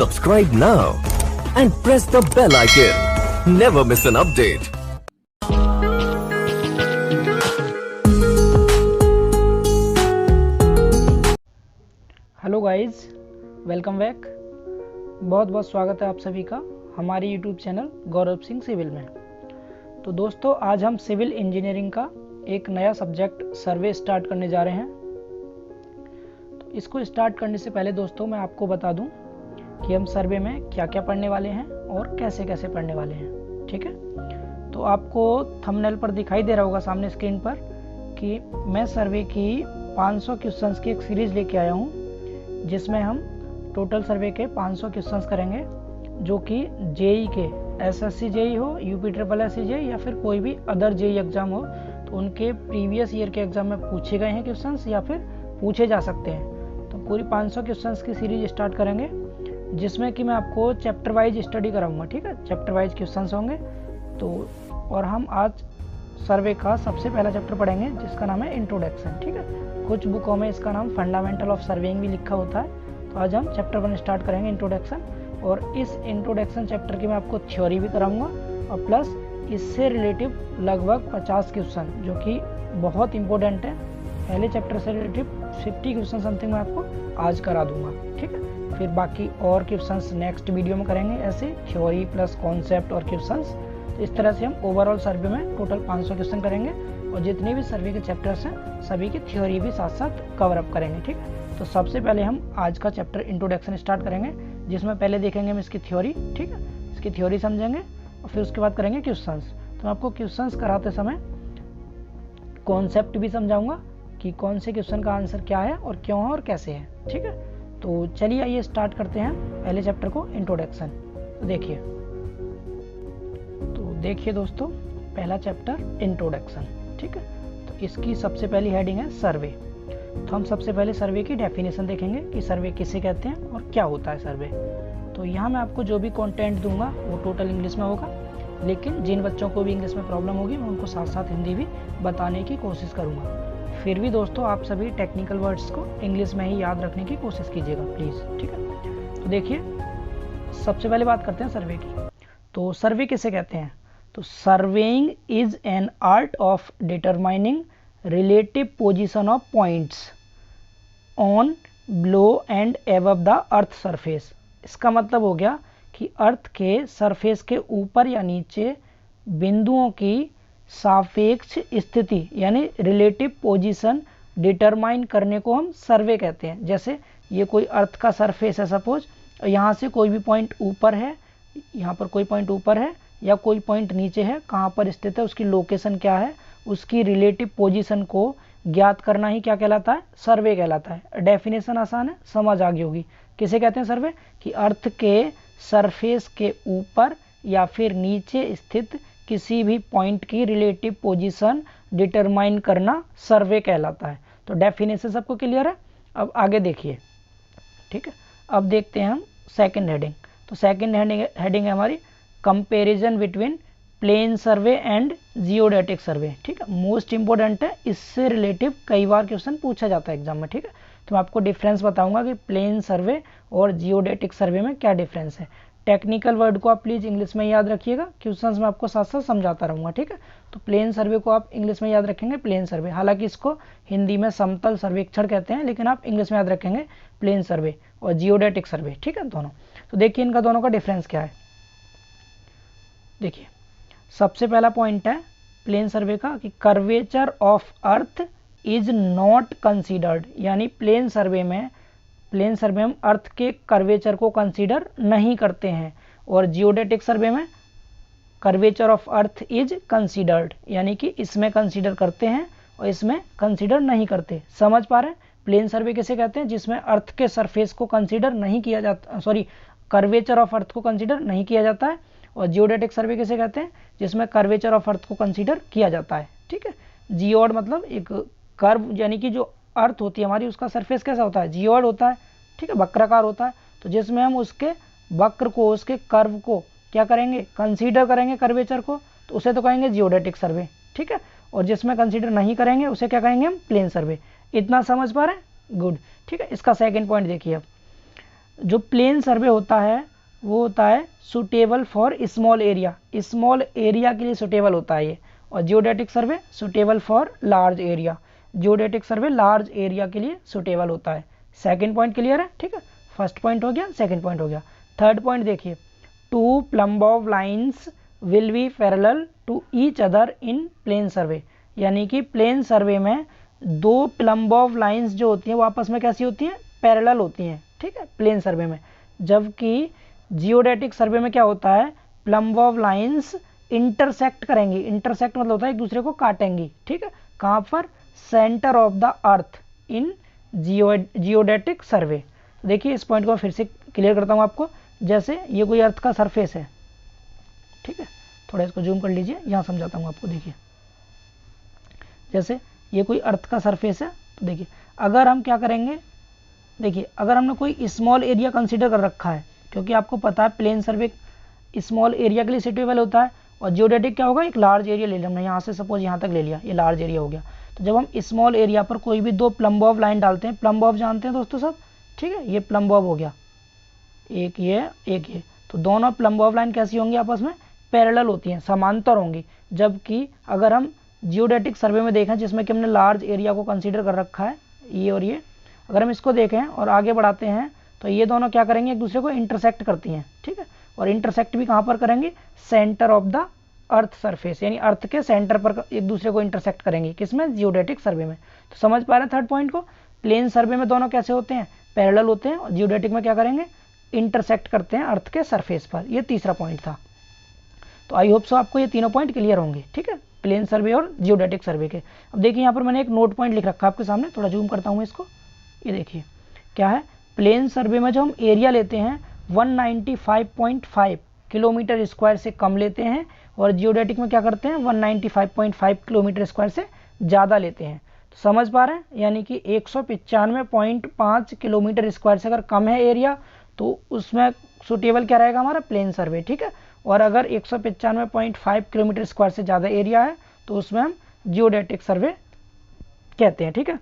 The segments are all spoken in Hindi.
Subscribe now and press the bell icon. Never miss an update. Hello guys, welcome back. बहुत बहुत स्वागत है आप सभी का हमारे YouTube channel Gaurav Singh civil में। तो दोस्तों, आज हम सिविल इंजीनियरिंग का एक नया सब्जेक्ट सर्वे स्टार्ट करने जा रहे हैं। तो इसको स्टार्ट करने से पहले दोस्तों मैं आपको बता दूं कि हम सर्वे में क्या क्या पढ़ने वाले हैं और कैसे कैसे पढ़ने वाले हैं। ठीक है, तो आपको थंबनेल पर दिखाई दे रहा होगा सामने स्क्रीन पर कि मैं सर्वे की 500 क्वेश्चंस की एक सीरीज़ लेके आया हूँ, जिसमें हम टोटल सर्वे के 500 क्वेश्चंस करेंगे, जो कि जेई के एसएससी जेई हो, यूपी ट्रिपल एस जेई या फिर कोई भी अदर जेई एग्जाम हो, तो उनके प्रीवियस ईयर के एग्जाम में पूछे गए हैं क्वेश्चंस या फिर पूछे जा सकते हैं। तो पूरी 500 क्वेश्चंस की सीरीज स्टार्ट करेंगे, जिसमें कि मैं आपको चैप्टर वाइज स्टडी कराऊंगा। ठीक है, चैप्टर वाइज क्वेश्चंस होंगे। तो और हम आज सर्वे का सबसे पहला चैप्टर पढ़ेंगे, जिसका नाम है इंट्रोडक्शन। ठीक है, कुछ बुकों में इसका नाम फंडामेंटल ऑफ सर्वेइंग भी लिखा होता है। तो आज हम चैप्टर 1 स्टार्ट करेंगे, इंट्रोडक्शन। और इस इंट्रोडक्शन चैप्टर की मैं आपको थ्योरी भी कराऊंगा और प्लस इससे रिलेटिव लगभग 50 क्वेश्चन, जो कि बहुत इंपॉर्टेंट है। पहले चैप्टर से रिलेटिव 50 क्वेश्चन समथिंग मैं आपको आज करा दूंगा। ठीक है, फिर बाकी और क्वेश्चंस नेक्स्ट वीडियो में करेंगे, ऐसे थ्योरी प्लस कॉन्सेप्ट और क्वेश्चंस। तो इस तरह से हम ओवरऑल सर्वे में टोटल 500 क्वेश्चन करेंगे और जितने भी सर्वे के चैप्टर्स हैं सभी की थ्योरी भी साथ साथ कवर अप करेंगे। ठीक है, तो सबसे पहले हम आज का चैप्टर इंट्रोडक्शन स्टार्ट करेंगे, जिसमें पहले देखेंगे हम इसकी थ्योरी। ठीक है, इसकी थ्योरी समझेंगे और फिर उसके बाद करेंगे क्वेश्चंस। तो आपको क्वेश्चंस कराते समय कॉन्सेप्ट भी समझाऊंगा कि कौन से क्वेश्चन का आंसर क्या है और क्यों है और कैसे है। ठीक है, तो चलिए आइए स्टार्ट करते हैं पहले चैप्टर को, इंट्रोडक्शन। तो देखिए दोस्तों, पहला चैप्टर इंट्रोडक्शन। ठीक है, तो इसकी सबसे पहली हेडिंग है सर्वे। तो हम सबसे पहले सर्वे की डेफिनेशन देखेंगे कि सर्वे किसे कहते हैं और क्या होता है सर्वे। तो यहाँ मैं आपको जो भी कंटेंट दूंगा वो टोटल इंग्लिश में होगा, लेकिन जिन बच्चों को भी इंग्लिश में प्रॉब्लम होगी मैं उनको साथ साथ हिंदी भी बताने की कोशिश करूँगा। फिर भी दोस्तों, आप सभी टेक्निकल वर्ड्स को इंग्लिश में ही याद रखने की कोशिश कीजिएगा प्लीज़। ठीक है, तो देखिए सबसे पहले बात करते हैं सर्वे की। तो सर्वे किसे कहते हैं? तो surveying is an art of determining relative position of points on, below and above the earth surface. इसका मतलब हो गया कि अर्थ के सरफेस के ऊपर या नीचे बिंदुओं की सापेक्ष स्थिति यानी रिलेटिव पोजीशन डिटरमाइन करने को हम सर्वे कहते हैं। जैसे ये कोई अर्थ का सरफेस है सपोज, यहाँ से कोई भी पॉइंट ऊपर है, यहाँ पर कोई पॉइंट ऊपर है या कोई पॉइंट नीचे है, कहाँ पर स्थित है, उसकी लोकेशन क्या है, उसकी रिलेटिव पोजीशन को ज्ञात करना ही क्या कहलाता है? सर्वे कहलाता है। डेफिनेशन आसान है, समझ आ गई होगी। किसे कहते हैं सर्वे? कि अर्थ के सरफेस के ऊपर या फिर नीचे स्थित किसी भी पॉइंट की रिलेटिव पोजीशन डिटरमाइन करना सर्वे कहलाता है। तो डेफिनेशन सबको क्लियर है? अब आगे देखिए। ठीक है, अब देखते हैं हम सेकंड हेडिंग। तो सेकंड हेडिंग है हमारी comparison between plane survey and geodetic survey. ठीक है, मोस्ट इंपॉर्टेंट है, इससे रिलेटिव कई बार क्वेश्चन पूछा जाता है एग्जाम में। ठीक है, तो मैं आपको डिफरेंस बताऊंगा कि प्लेन सर्वे और जियोडेटिक सर्वे में क्या डिफरेंस है। टेक्निकल वर्ड को आप प्लीज़ इंग्लिश में याद रखिएगा, क्वेश्चंस में आपको साथ साथ समझाता रहूँगा। ठीक है, तो प्लेन सर्वे को आप इंग्लिश में याद रखेंगे प्लेन सर्वे, हालांकि इसको हिंदी में समतल सर्वेक्षण कहते हैं, लेकिन आप इंग्लिश में याद रखेंगे प्लेन सर्वे और जियोडेटिक सर्वे। ठीक है, दोनों। तो देखिए इनका दोनों का डिफरेंस क्या है। देखिए सबसे पहला पॉइंट है प्लेन सर्वे का कि curvature of earth is not considered, यानी प्लेन सर्वे में हम अर्थ के कर्वेचर को कंसीडर नहीं करते हैं। और जियोडेटिक सर्वे में curvature of earth is considered, यानी कि इसमें कंसीडर करते हैं और इसमें कंसीडर नहीं करते। समझ पा रहे हैं? प्लेन सर्वे किसे कहते हैं? जिसमें अर्थ के सरफेस को कंसीडर नहीं किया जाता, कर्वेचर ऑफ अर्थ को कंसीडर नहीं किया जाता है। और जियोडेटिक सर्वे किसे कहते हैं? जिसमें कर्वेचर ऑफ अर्थ को कंसीडर किया जाता है। ठीक है, जियोड मतलब एक कर्व, यानी कि जो अर्थ होती है हमारी उसका सरफेस कैसा होता है? जियोड होता है। ठीक है, वक्राकार होता है। तो जिसमें हम उसके वक्र को, उसके कर्व को क्या करेंगे? कंसीडर करेंगे कर्वेचर को, तो उसे तो कहेंगे जियोडेटिक सर्वे। ठीक है, और जिसमें कंसीडर नहीं करेंगे उसे क्या कहेंगे हम? प्लेन सर्वे। इतना समझ पा रहे हैं? गुड। ठीक है, इसका सेकंड पॉइंट देखिए। अब जो प्लेन सर्वे होता है वो होता है suitable for small area, small area के लिए सुटेबल होता है ये। और geodetic survey suitable for large area, geodetic survey large area के लिए सुटेबल होता है। सेकंड पॉइंट क्लियर है, ठीक है। फर्स्ट पॉइंट हो गया, सेकंड पॉइंट हो गया। थर्ड पॉइंट देखिए, two plumbob lines will be parallel to each other in plane survey, यानी कि प्लेन सर्वे में दो प्लम्बाउव लाइन्स जो होती हैं वो आपस में कैसी होती हैं, पैरेलल होती हैं, ठीक है, प्लेन सर्वे में। जबकि जियोडेटिक सर्वे में क्या होता है, प्लम्बाउव लाइन्स इंटरसेक्ट करेंगी, इंटरसेक्ट मतलब होता है एक दूसरे को काटेंगी, ठीक है। कहाँ पर, centre of the earth in geodetic survey. देखिए इस पॉइंट को मैं फिर से क्लियर करता हूँ आपको। जैसे ये कोई अर्थ का सरफेस है, ठीक है, थोड़ा इसको जूम कर लीजिए, यहाँ समझाता हूँ आपको। देखिए जैसे ये कोई अर्थ का सरफेस है, तो देखिए अगर हम क्या करेंगे, देखिए अगर हमने कोई स्मॉल एरिया कंसीडर कर रखा है, क्योंकि आपको पता है प्लेन सर्वे स्मॉल एरिया के लिए सुटेबल होता है, और जियोडेटिक क्या होगा, एक लार्ज एरिया ले लिया हमने, यहाँ से सपोज यहाँ तक ले लिया, ये लार्ज एरिया हो गया। तो जब हम स्मॉल एरिया पर कोई भी दो प्लम्बाउव लाइन डालते हैं, प्लम्बाउव जानते हैं दोस्तों सब, ठीक है, ये प्लम्बाउव हो गया, एक ये एक ये, तो दोनों प्लम्बाउव लाइन कैसी होंगी, आपस में पैरेलल होती हैं, समांतर होंगी। जबकि अगर हम जियोडेटिक सर्वे में देखें, जिसमें कि हमने लार्ज एरिया को कंसीडर कर रखा है, ये और ये, अगर हम इसको देखें और आगे बढ़ाते हैं, तो ये दोनों क्या करेंगे, एक दूसरे को इंटरसेक्ट करती हैं, ठीक है। और इंटरसेक्ट भी कहाँ पर करेंगे, centre of the earth surface, यानी अर्थ के सेंटर पर एक दूसरे को इंटरसेक्ट करेंगे, किसमें, जियोडेटिक सर्वे में। तो समझ पा रहे हैं थर्ड पॉइंट को, प्लेन सर्वे में दोनों कैसे होते हैं, पैरेलल होते हैं, और जियोडेटिक में क्या करेंगे, इंटरसेक्ट करते हैं अर्थ के सरफेस पर। ये तीसरा पॉइंट था। तो आई होप सो आपको ये तीनों पॉइंट क्लियर होंगे, ठीक है, प्लेन सर्वे और जियोडेटिक सर्वे के। अब देखिए यहाँ पर मैंने एक नोट पॉइंट लिख रखा है आपके सामने, थोड़ा जूम करता हूँ इसको, ये देखिए क्या है, प्लेन सर्वे में जो हम एरिया लेते हैं 195.5 किलोमीटर स्क्वायर से कम लेते हैं, और जियोडेटिक में क्या करते हैं, 195.5 किलोमीटर स्क्वायर से ज़्यादा लेते हैं। तो समझ पा रहे हैं, यानी कि 195.5 किलोमीटर स्क्वायर से अगर कम है एरिया, तो उसमें सुटेबल क्या रहेगा हमारा, प्लेन सर्वे, ठीक है। और अगर 195.5 किलोमीटर स्क्वायर से ज़्यादा एरिया है, तो उसमें हम जियोडेटिक सर्वे कहते हैं, ठीक है।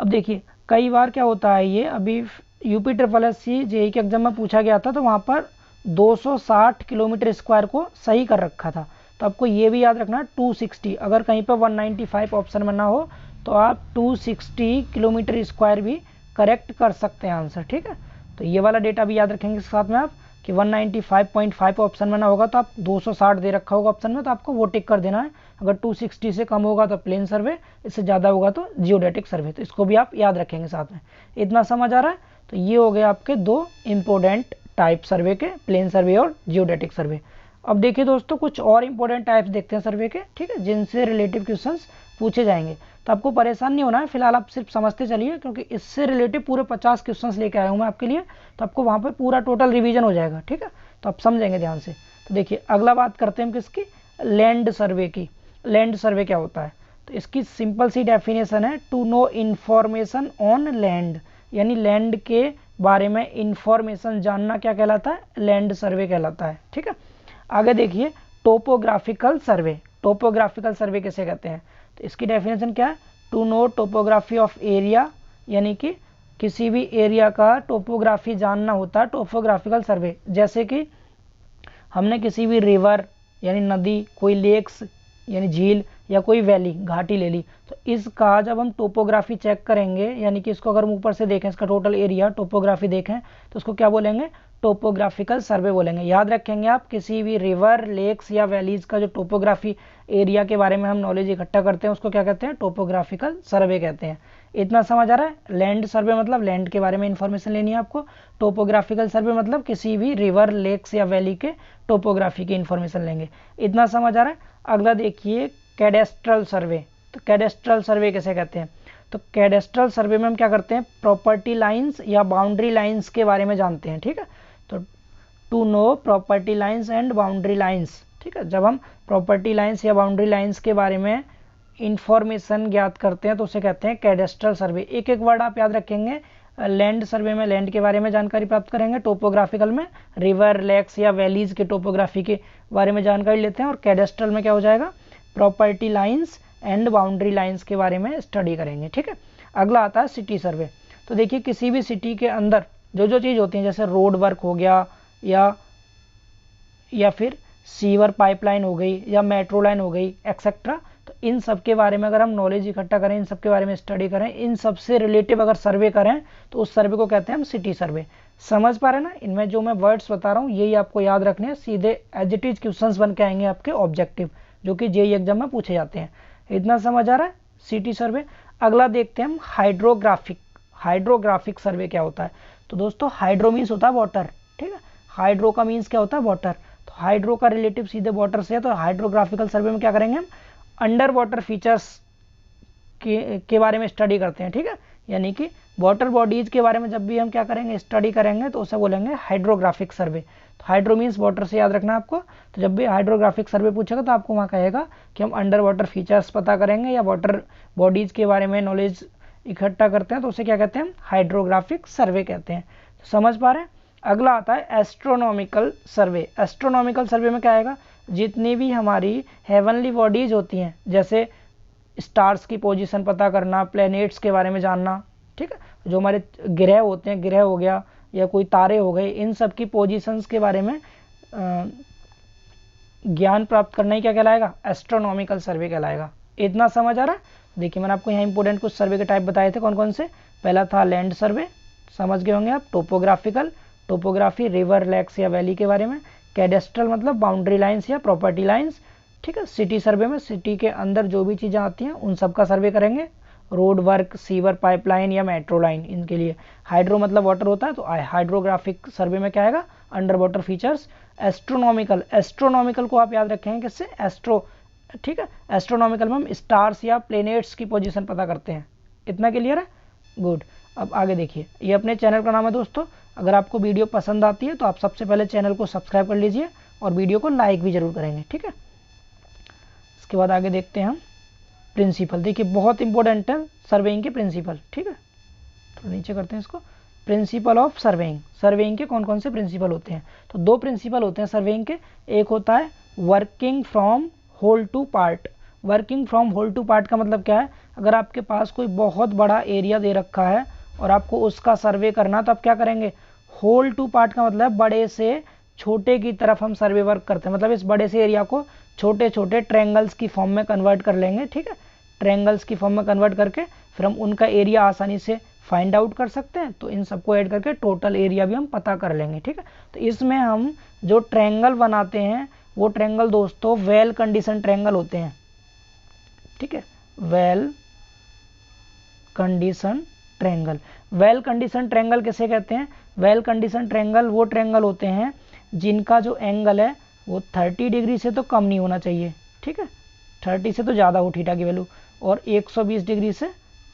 अब देखिए कई बार क्या होता है, ये अभी यूपी SSC जेईई के एग्जाम में पूछा गया था, तो वहाँ पर 260 किलोमीटर स्क्वायर को सही कर रखा था। तो आपको ये भी याद रखना 260, अगर कहीं पर 195 ऑप्शन में ना हो, तो आप 260 किलोमीटर स्क्वायर भी करेक्ट कर सकते हैं आंसर, ठीक है। तो ये वाला डेटा भी याद रखेंगे साथ में आप, कि 195.5 ऑप्शन में ना होगा तो आप 260 दे रखा होगा ऑप्शन में, तो आपको वो टिक कर देना है। अगर 260 से कम होगा तो प्लेन सर्वे, इससे ज़्यादा होगा तो जियोडेटिक सर्वे, तो इसको भी आप याद रखेंगे साथ में। इतना समझ आ रहा है। तो ये हो गए आपके दो इम्पोर्टेंट टाइप सर्वे के, प्लेन सर्वे और जियोडेटिक सर्वे। अब देखिए दोस्तों कुछ और इंपॉर्टेंट टाइप्स देखते हैं सर्वे के, ठीक है, जिनसे रिलेटिव क्वेश्चंस पूछे जाएंगे। तो आपको परेशान नहीं होना है, फिलहाल आप सिर्फ समझते चलिए, क्योंकि इससे रिलेटिव पूरे 50 क्वेश्चंस लेके आया हूँ मैं आपके लिए, तो आपको वहाँ पे पूरा टोटल रिवीजन हो जाएगा, ठीक है। तो आप समझेंगे ध्यान से। तो देखिए अगला बात करते हैं हम किसकी, लैंड सर्वे की। लैंड सर्वे क्या होता है, तो इसकी सिंपल सी डेफिनेशन है, to know information on land, यानी लैंड के बारे में इंफॉर्मेशन जानना क्या कहलाता है, लैंड सर्वे कहलाता है, ठीक है। आगे देखिए टोपोग्राफिकल सर्वे। टोपोग्राफिकल सर्वे कैसे कहते हैं, तो इसकी डेफिनेशन क्या है, to know topography of area, यानी कि किसी भी एरिया का टोपोग्राफी जानना होता है टोपोग्राफिकल सर्वे। जैसे कि हमने किसी भी रिवर यानी नदी, कोई लेक्स यानी झील, या कोई वैली घाटी ले ली, तो इसका जब हम टोपोग्राफी चेक करेंगे, यानी कि इसको अगर हम ऊपर से देखें, इसका टोटल एरिया टोपोग्राफी देखें, तो उसको क्या बोलेंगे, टोपोग्राफिकल सर्वे बोलेंगे। याद रखेंगे आप, किसी भी रिवर, लेक्स या वैलीज का जो टोपोग्राफी एरिया के बारे में हम नॉलेज इकट्ठा करते हैं, उसको क्या कहते हैं, टोपोग्राफिकल सर्वे कहते हैं। इतना समझ आ रहा है। लैंड सर्वे मतलब लैंड के बारे में इंफॉर्मेशन लेनी है आपको, टोपोग्राफिकल सर्वे मतलब किसी भी रिवर, लेक्स या वैली के टोपोग्राफी की इंफॉर्मेशन लेंगे। इतना समझ आ रहा है। अगला देखिए कैडेस्ट्रल सर्वे। तो कैडेस्ट्रल सर्वे कैसे कहते हैं, तो कैडेस्ट्रल सर्वे में हम क्या करते हैं, प्रॉपर्टी लाइंस या बाउंड्री लाइंस के बारे में जानते हैं, ठीक है। तो to know property lines and boundary lines, ठीक है। जब हम प्रॉपर्टी लाइंस या बाउंड्री लाइंस के बारे में इंफॉर्मेशन ज्ञात करते हैं, तो उसे कहते हैं कैडेस्ट्रल सर्वे। एक एक वर्ड आप याद रखेंगे। लैंड सर्वे में लैंड के बारे में जानकारी प्राप्त करेंगे, टोपोग्राफिकल में रिवर, लेक्स या वैलीज के टोपोग्राफी के बारे में जानकारी लेते हैं, और कैडेस्ट्रल में क्या हो जाएगा, property lines and boundary lines के बारे में स्टडी करेंगे, ठीक है। अगला आता है सिटी सर्वे। तो देखिए किसी भी सिटी के अंदर जो जो चीज़ होती हैं जैसे रोड वर्क हो गया या फिर सीवर पाइपलाइन हो गई या मेट्रो लाइन हो गई एक्सेट्रा, तो इन सब के बारे में अगर हम नॉलेज इकट्ठा करें, इन सब के बारे में स्टडी करें, इन सब से रिलेटिव अगर सर्वे करें तो उस सर्वे को कहते हैं हम सिटी सर्वे। समझ पा रहे हैं ना? इनमें जो मैं वर्ड्स बता रहा हूँ यही आपको याद रखने हैं, सीधे एज इट इज क्वेश्चंस बन के आएंगे आपके ऑब्जेक्टिव, जो कि जेईई एग्जाम में पूछे जाते हैं। इतना समझ आ रहा है सिटी सर्वे। अगला देखते हैं हम हाइड्रोग्राफिक। हाइड्रोग्राफिक सर्वे क्या होता है? तो दोस्तों हाइड्रो मीन्स होता है वाटर, ठीक है। हाइड्रो का मीन्स क्या होता है? वाटर। तो हाइड्रो का रिलेटिव सीधे वाटर से है, तो हाइड्रोग्राफिकल सर्वे में क्या करेंगे हम? अंडर वाटर फीचर्स के बारे में स्टडी करते हैं, ठीक है। यानी कि वाटर बॉडीज के बारे में जब भी हम क्या करेंगे, स्टडी करेंगे, तो उसे बोलेंगे हाइड्रोग्राफिक सर्वे। तो हाइड्रो मीन्स वाटर से याद रखना आपको। तो जब भी हाइड्रोग्राफिक सर्वे पूछेगा तो आपको वहाँ कहेगा कि हम अंडर वाटर फीचर्स पता करेंगे या वाटर बॉडीज के बारे में नॉलेज इकट्ठा करते हैं, तो उसे क्या कहते हैं? हाइड्रोग्राफिक सर्वे कहते हैं। तो समझ पा रहे हैं? अगला आता है एस्ट्रोनॉमिकल सर्वे। एस्ट्रोनॉमिकल सर्वे में क्या आएगा? जितनी भी हमारी हेवनली बॉडीज होती हैं, जैसे स्टार्स की पोजीशन पता करना, प्लैनेट्स के बारे में जानना, ठीक है। जो हमारे ग्रह होते हैं, ग्रह हो गया या कोई तारे हो गए, इन सब की पोजीशंस के बारे में ज्ञान प्राप्त करना ही क्या कहलाएगा? एस्ट्रोनॉमिकल सर्वे कहलाएगा। इतना समझ आ रहा है? देखिए मैंने आपको यहाँ इंपॉर्टेंट कुछ सर्वे के टाइप बताए थे, कौन कौन से। पहला था लैंड सर्वे, समझ गए होंगे आप। टोपोग्राफिकल, टोपोग्राफी रिवर, लेक्स या वैली के बारे में। कैडेस्ट्रल मतलब बाउंड्री लाइन्स या प्रॉपर्टी लाइन्स, ठीक है। सिटी सर्वे में सिटी के अंदर जो भी चीज़ें आती हैं उन सब का सर्वे करेंगे। रोड वर्क, सीवर पाइपलाइन या मेट्रो लाइन, इनके लिए। हाइड्रो मतलब वाटर होता है, तो हाइड्रोग्राफिक सर्वे में क्या आएगा? Under water features. Astronomical, astronomical को आप याद रखेंगे किससे? एस्ट्रो, ठीक है। एस्ट्रोनॉमिकल में हम स्टार्स या प्लेनेट्स की पोजीशन पता करते हैं। इतना क्लियर है? गुड। अब आगे देखिए, ये अपने चैनल का नाम है दोस्तों। अगर आपको वीडियो पसंद आती है तो आप सबसे पहले चैनल को सब्सक्राइब कर लीजिए और वीडियो को लाइक भी जरूर करेंगे, ठीक है। इसके बाद आगे देखते हैं हम प्रिंसिपल। देखिए बहुत इंपॉर्टेंट है सर्वेइंग के प्रिंसिपल, ठीक है। तो नीचे करते हैं इसको। Principal of surveying. सर्वेइंग के कौन कौन से प्रिंसिपल होते हैं? तो दो प्रिंसिपल होते हैं सर्वेइंग के। एक होता है working from whole to part. Working from whole to part का मतलब क्या है? अगर आपके पास कोई बहुत बड़ा एरिया दे रखा है और आपको उसका सर्वे करना, तो आप क्या करेंगे? होल टू पार्ट का मतलब बड़े से छोटे की तरफ हम सर्वे वर्क करते हैं। मतलब इस बड़े से एरिया को छोटे छोटे ट्रायंगल्स की फॉर्म में कन्वर्ट कर लेंगे, ठीक है। ट्रायंगल्स की फॉर्म में कन्वर्ट करके फिर हम उनका एरिया आसानी से फाइंड आउट कर सकते हैं। तो इन सबको ऐड करके टोटल एरिया भी हम पता कर लेंगे, ठीक है। तो इसमें हम जो ट्रायंगल बनाते हैं वो ट्रायंगल दोस्तों वेल कंडीशन ट्रायंगल होते हैं, ठीक है। Well condition triangle. Well condition triangle किसे कहते हैं? वेल कंडीशन ट्रायंगल वो ट्रायंगल होते हैं जिनका जो एंगल है वो 30 डिग्री से तो कम नहीं होना चाहिए, ठीक है। 30 से तो ज़्यादा हो थीटा की वैल्यू, और 120 डिग्री से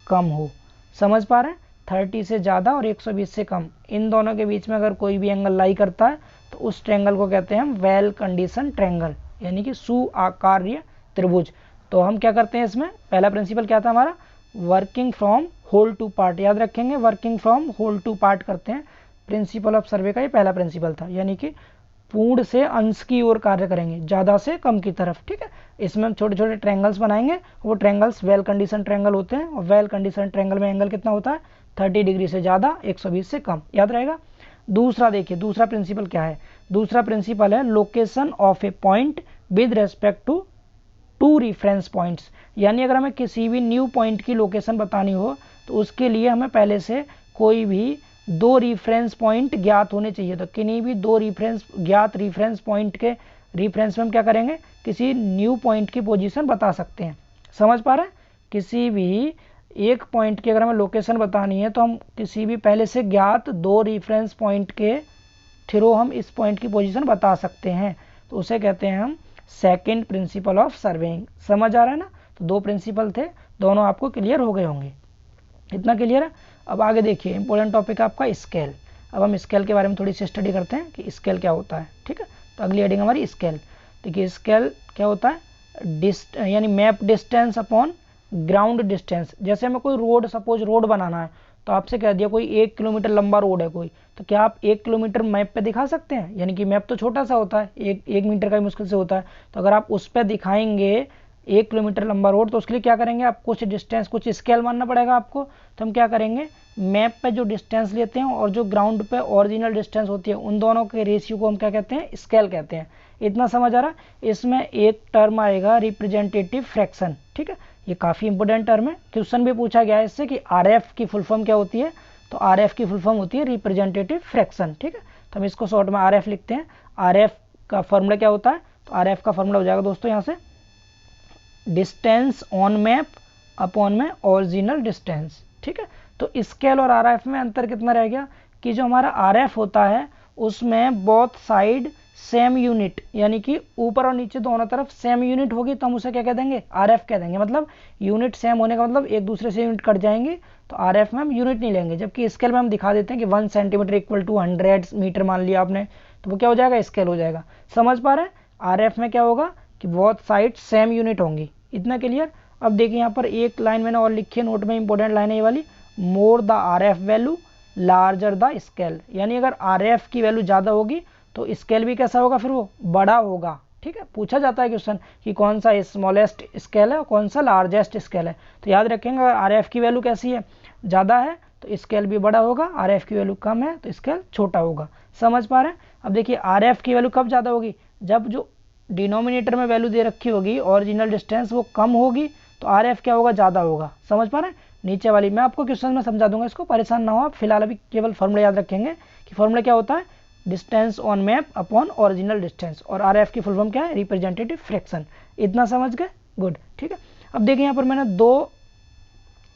कम हो। समझ पा रहे हैं? 30 से ज़्यादा और 120 से कम, इन दोनों के बीच में अगर कोई भी एंगल लाई करता है तो उस ट्रायंगल को कहते हैं हम वेल कंडीशन ट्रायंगल, यानी कि सुआकार्य त्रिभुज। तो हम क्या करते हैं इसमें? पहला प्रिंसिपल क्या था हमारा? Working from whole to part. याद रखेंगे, working from whole to part करते हैं। प्रिंसिपल ऑफ सर्वे का ये पहला प्रिंसिपल था, यानी कि पूर्ण से अंश की ओर कार्य करेंगे, ज़्यादा से कम की तरफ, ठीक है। इसमें हम छोटे छोटे ट्रायंगल्स बनाएंगे, वो ट्रायंगल्स वेल कंडीशन ट्रायंगल होते हैं। और वेल कंडीशन ट्रायंगल में एंगल कितना होता है? 30 डिग्री से ज़्यादा, 120 से कम। याद रहेगा। दूसरा देखिए, दूसरा प्रिंसिपल क्या है? दूसरा प्रिंसिपल है location of a point with respect to two reference points. यानी अगर हमें किसी भी न्यू पॉइंट की लोकेशन बतानी हो तो उसके लिए हमें पहले से कोई भी दो रिफरेंस पॉइंट ज्ञात होने चाहिए। तो किन्हीं भी दो ज्ञात रिफरेंस पॉइंट के रिफरेंस में हम क्या करेंगे? किसी न्यू पॉइंट की पोजीशन बता सकते हैं। समझ पा रहे हैं? किसी भी एक पॉइंट की अगर हमें लोकेशन बतानी है तो हम किसी भी पहले से ज्ञात दो रिफरेंस पॉइंट के थ्रू हम इस पॉइंट की पोजीशन बता सकते हैं। तो उसे कहते हैं हम सेकंड प्रिंसिपल ऑफ सर्वेइंग। समझ आ रहा है ना? तो दो प्रिंसिपल थे, दोनों आपको क्लियर हो गए होंगे। इतना क्लियर है? अब आगे देखिए, इंपॉर्टेंट टॉपिक है आपका स्केल। अब हम स्केल के बारे में थोड़ी सी स्टडी करते हैं कि स्केल क्या होता है, ठीक है। तो अगली हेडिंग हमारी स्केल। देखिए स्केल क्या होता है? यानी map distance upon ground distance. जैसे हमें कोई रोड, सपोज रोड बनाना है, तो आपसे कह दिया कोई 1 किलोमीटर लंबा रोड है कोई, तो क्या आप 1 किलोमीटर मैप पे दिखा सकते हैं? यानी कि मैप तो छोटा सा होता है, एक मीटर का ही मुश्किल से होता है। तो अगर आप उस पर दिखाएंगे 1 किलोमीटर लंबा रोड, तो उसके लिए क्या करेंगे? आप कुछ डिस्टेंस, कुछ स्केल मानना पड़ेगा आपको। तो हम क्या करेंगे? मैप पे जो डिस्टेंस लेते हैं और जो ग्राउंड पे ओरिजिनल डिस्टेंस होती है, उन दोनों के रेशियो को हम क्या कहते हैं, स्केल कहते हैं। इतना समझ आ रहा। इसमें एक टर्म आएगा रिप्रेजेंटेटिव फ्रैक्शन, ठीक है, ये काफ़ी इंपॉर्टेंट टर्म है। क्वेश्चन भी पूछा गया है इससे कि आरएफ की फुल फॉर्म क्या होती है, तो आरएफ की फुल फॉर्म होती है रिप्रेजेंटेटिव फ्रैक्शन, ठीक है। तो हम इसको शॉर्ट में आरएफ लिखते हैं। आरएफ का फॉर्मूला क्या होता है, तो आरएफ का फॉर्मूला हो जाएगा दोस्तों यहाँ से डिस्टेंस ऑन मैप अपॉन में ओरिजिनल डिस्टेंस, ठीक है। तो स्केल और आरएफ में अंतर कितना रह गया कि जो हमारा आरएफ होता है उसमें बोथ साइड सेम यूनिट, यानी कि ऊपर और नीचे दोनों तरफ सेम यूनिट होगी तो हम उसे क्या कह देंगे, आरएफ कह देंगे। मतलब यूनिट सेम होने का मतलब एक दूसरे से यूनिट कट जाएंगे, तो आरएफ में हम यूनिट नहीं लेंगे। जबकि स्केल में हम दिखा देते हैं कि 1 सेंटीमीटर इक्वल टू 100 मीटर मान लिया आपने, तो वो क्या हो जाएगा, स्केल हो जाएगा। समझ पा रहे हैं। आरएफ में क्या होगा कि बोथ साइड सेम यूनिट होंगी। इतना क्लियर। अब देखिए यहाँ पर एक लाइन मैंने और लिखी है नोट में, इंपॉर्टेंट लाइन है ये वाली, more the RF value larger the scale. यानी अगर आरएफ की वैल्यू ज़्यादा होगी तो स्केल भी कैसा होगा, फिर वो बड़ा होगा, ठीक है। पूछा जाता है क्वेश्चन कि कौन सा स्मॉलेस्ट स्केल है और कौन सा लार्जेस्ट स्केल है, तो याद रखेंगे अगर आरएफ की वैल्यू कैसी है, ज़्यादा है तो स्केल भी बड़ा होगा, आरएफ की वैल्यू कम है तो स्केल छोटा होगा। समझ पा रहे हैं। अब देखिए आरएफ की वैल्यू कब ज़्यादा होगी, जब जो डिनोमिनेटर में वैल्यू दे रखी होगी ओरिजिनल डिस्टेंस वो कम होगी, तो आरएफ क्या होगा, ज़्यादा होगा। समझ पा रहे हैं। नीचे वाली मैं आपको क्वेश्चन में समझा दूंगा, इसको परेशान ना हो आप, फिलहाल अभी केवल फॉर्मूला याद रखेंगे कि फॉर्मूला क्या होता है, distance on map upon original distance, और आरएफ की फुल फॉर्म क्या है, रिप्रेजेंटेटिव फ्रैक्शन। इतना समझ गए, गुड, ठीक है। अब देखिए यहाँ पर मैंने दो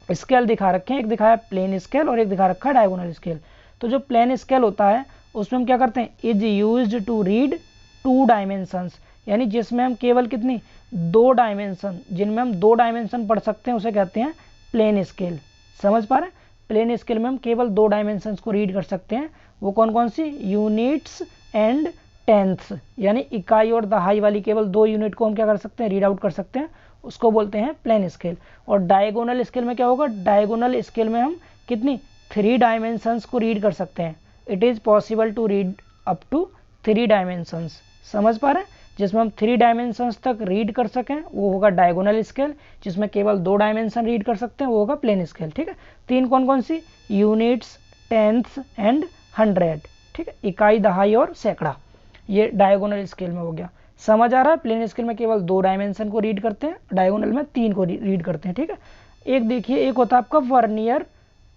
स्केल दिखा रखे हैं, एक दिखाया प्लेन स्केल और एक दिखा रखा है डायगोनल स्केल। तो जो प्लेन स्केल होता है उसमें हम क्या करते हैं, is used to read 2 dimensions, यानी जिसमें हम केवल कितनी 2 डायमेंशन, जिनमें हम 2 डायमेंशन पढ़ सकते हैं उसे कहते हैं प्लेन स्केल। समझ पा रहे हैं। प्लेन स्केल में हम केवल 2 डायमेंशंस को रीड कर सकते हैं। वो कौन कौन सी, यूनिट्स एंड टेंथ्स, यानी इकाई और दहाई वाली केवल 2 यूनिट को हम क्या कर सकते हैं, रीड आउट कर सकते हैं, उसको बोलते हैं प्लेन स्केल। और डायगोनल स्केल में क्या होगा, डायगोनल स्केल में हम कितनी 3 डायमेंशंस को रीड कर सकते हैं। It is possible to read up to 3 dimensions. समझ पा रहे हैं। जिसमें हम 3 डायमेंशंस तक रीड कर सकें वो होगा डायगोनल स्केल, जिसमें केवल 2 डायमेंशन रीड कर सकते हैं वो होगा प्लेन स्केल, ठीक है। 3 कौन कौन सी, यूनिट्स, टेंथ्स एंड 100, ठीक है, इकाई, दहाई और सैकड़ा, ये डायगोनल स्केल में हो गया। समझ आ रहा है। प्लेन स्केल में केवल 2 डायमेंशन को रीड करते हैं, डायगोनल में 3 को रीड करते हैं, ठीक है। एक देखिए, एक होता है आपका वर्नियर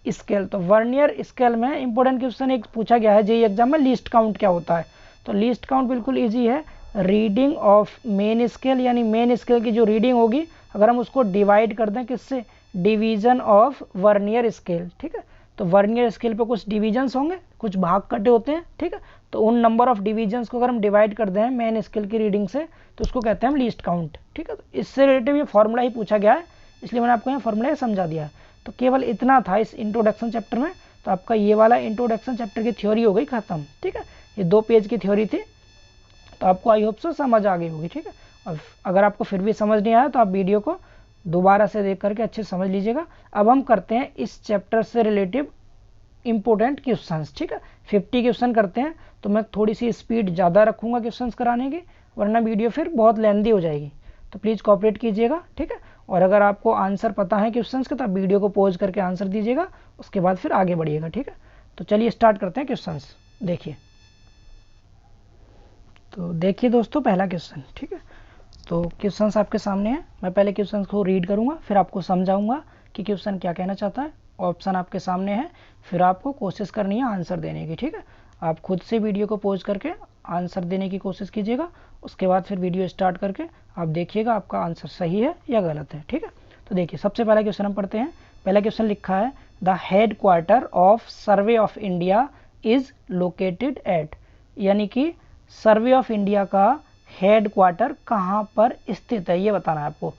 स्केल। तो वर्नियर स्केल में इंपॉर्टेंट क्वेश्चन एक पूछा गया है जेईई एग्जाम में, लीस्ट काउंट क्या होता है। तो लीस्ट काउंट बिल्कुल ईजी है, रीडिंग ऑफ मेन स्केल, यानी मेन स्केल की जो रीडिंग होगी अगर हम उसको डिवाइड कर दें किससे, डिवीजन ऑफ वर्नियर स्केल, ठीक है। तो वर्नियर स्केल पे कुछ डिवीजन्स होंगे, कुछ भाग कटे होते हैं, ठीक है। तो उन नंबर ऑफ डिवीजन्स को अगर हम डिवाइड कर दें मेन स्केल की रीडिंग से तो उसको कहते हैं हम लीस्ट काउंट, ठीक है। तो इससे रिलेटेड ये फॉर्मूला ही पूछा गया है, इसलिए मैंने आपको यहाँ फॉर्मूला समझा दिया है। तो केवल इतना था इस इंट्रोडक्शन चैप्टर में। तो आपका ये वाला इंट्रोडक्शन चैप्टर की थ्योरी हो गई खत्म, ठीक है। ये 2 पेज की थ्योरी थी, तो आपको आई होप सो समझ आ गई होगी, ठीक है। और अगर आपको फिर भी समझ नहीं आया तो आप वीडियो को दोबारा से देख करके अच्छे समझ लीजिएगा। अब हम करते हैं इस चैप्टर से रिलेटिव इंपॉर्टेंट क्वेश्चंस, ठीक है। 50 क्वेश्चन करते हैं, तो मैं थोड़ी सी स्पीड ज़्यादा रखूँगा क्वेश्चंस कराने की, वरना वीडियो फिर बहुत लेंदी हो जाएगी। तो प्लीज़ कोऑपरेट कीजिएगा, ठीक है। और अगर आपको आंसर पता है क्वेश्चंस के तो आप वीडियो को पॉज करके आंसर दीजिएगा, उसके बाद फिर आगे बढ़िएगा, ठीक है। तो चलिए स्टार्ट करते हैं क्वेश्चंस। देखिए, तो देखिए दोस्तों पहला क्वेश्चन, ठीक है। तो क्वेश्चंस आपके सामने है, मैं पहले क्वेश्चंस को रीड करूंगा, फिर आपको समझाऊंगा कि क्वेश्चन क्या कहना चाहता है। ऑप्शन आपके सामने है, फिर आपको कोशिश करनी है आंसर देने की, ठीक है। आप खुद से वीडियो को पॉज करके आंसर देने की कोशिश कीजिएगा, उसके बाद फिर वीडियो स्टार्ट करके आप देखिएगा आपका आंसर सही है या गलत है, ठीक है। तो देखिए सबसे पहला क्वेश्चन हम पढ़ते हैं। पहला क्वेश्चन लिखा है, the head quarter of survey of India is located at, यानी कि सर्वे ऑफ इंडिया का हेड क्वार्टर कहाँ पर स्थित है ये बताना है आपको।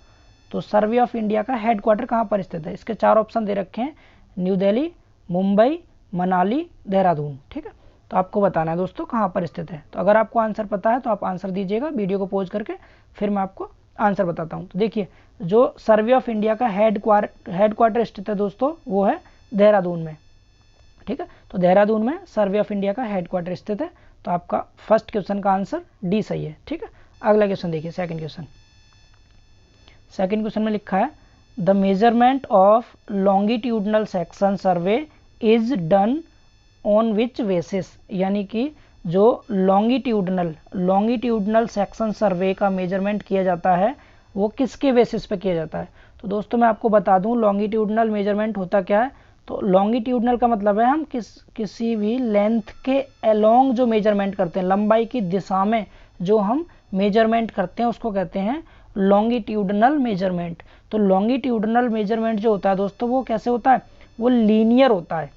तो सर्वे ऑफ इंडिया का हेड क्वार्टर कहाँ पर स्थित है, इसके 4 ऑप्शन दे रखे हैं, न्यू दिल्ली, मुंबई, मनाली, देहरादून, ठीक है। तो आपको बताना है दोस्तों कहाँ पर स्थित है। तो अगर आपको आंसर पता है तो आप आंसर दीजिएगा, वीडियो को पॉज करके फिर मैं आपको आंसर बताता हूँ। तो देखिए जो सर्वे ऑफ इंडिया का हेड क्वार्टर स्थित है दोस्तों वो है देहरादून में, ठीक है। तो देहरादून में सर्वे ऑफ इंडिया का हेड क्वार्टर स्थित है। तो आपका फर्स्ट क्वेश्चन का आंसर डी सही है, ठीक है। अगला क्वेश्चन देखिए, सेकंड क्वेश्चन में लिखा है, the measurement of longitudinal section survey is done on which basis, यानी कि जो लॉन्गिट्यूडनल सेक्शन सर्वे का मेजरमेंट किया जाता है वो किसके बेसिस पे किया जाता है। तो दोस्तों मैं आपको बता दूं लॉन्गिट्यूडनल मेजरमेंट होता क्या है। तो लॉन्गिट्यूडनल का मतलब है हम किसी भी लेंथ के अलोंग जो मेजरमेंट करते हैं, लंबाई की दिशा में जो हम मेजरमेंट करते हैं उसको कहते हैं लॉन्गिट्यूडनल मेजरमेंट। तो लॉन्गिट्यूडनल मेजरमेंट जो होता है दोस्तों वो कैसे होता है, वो लीनियर होता है।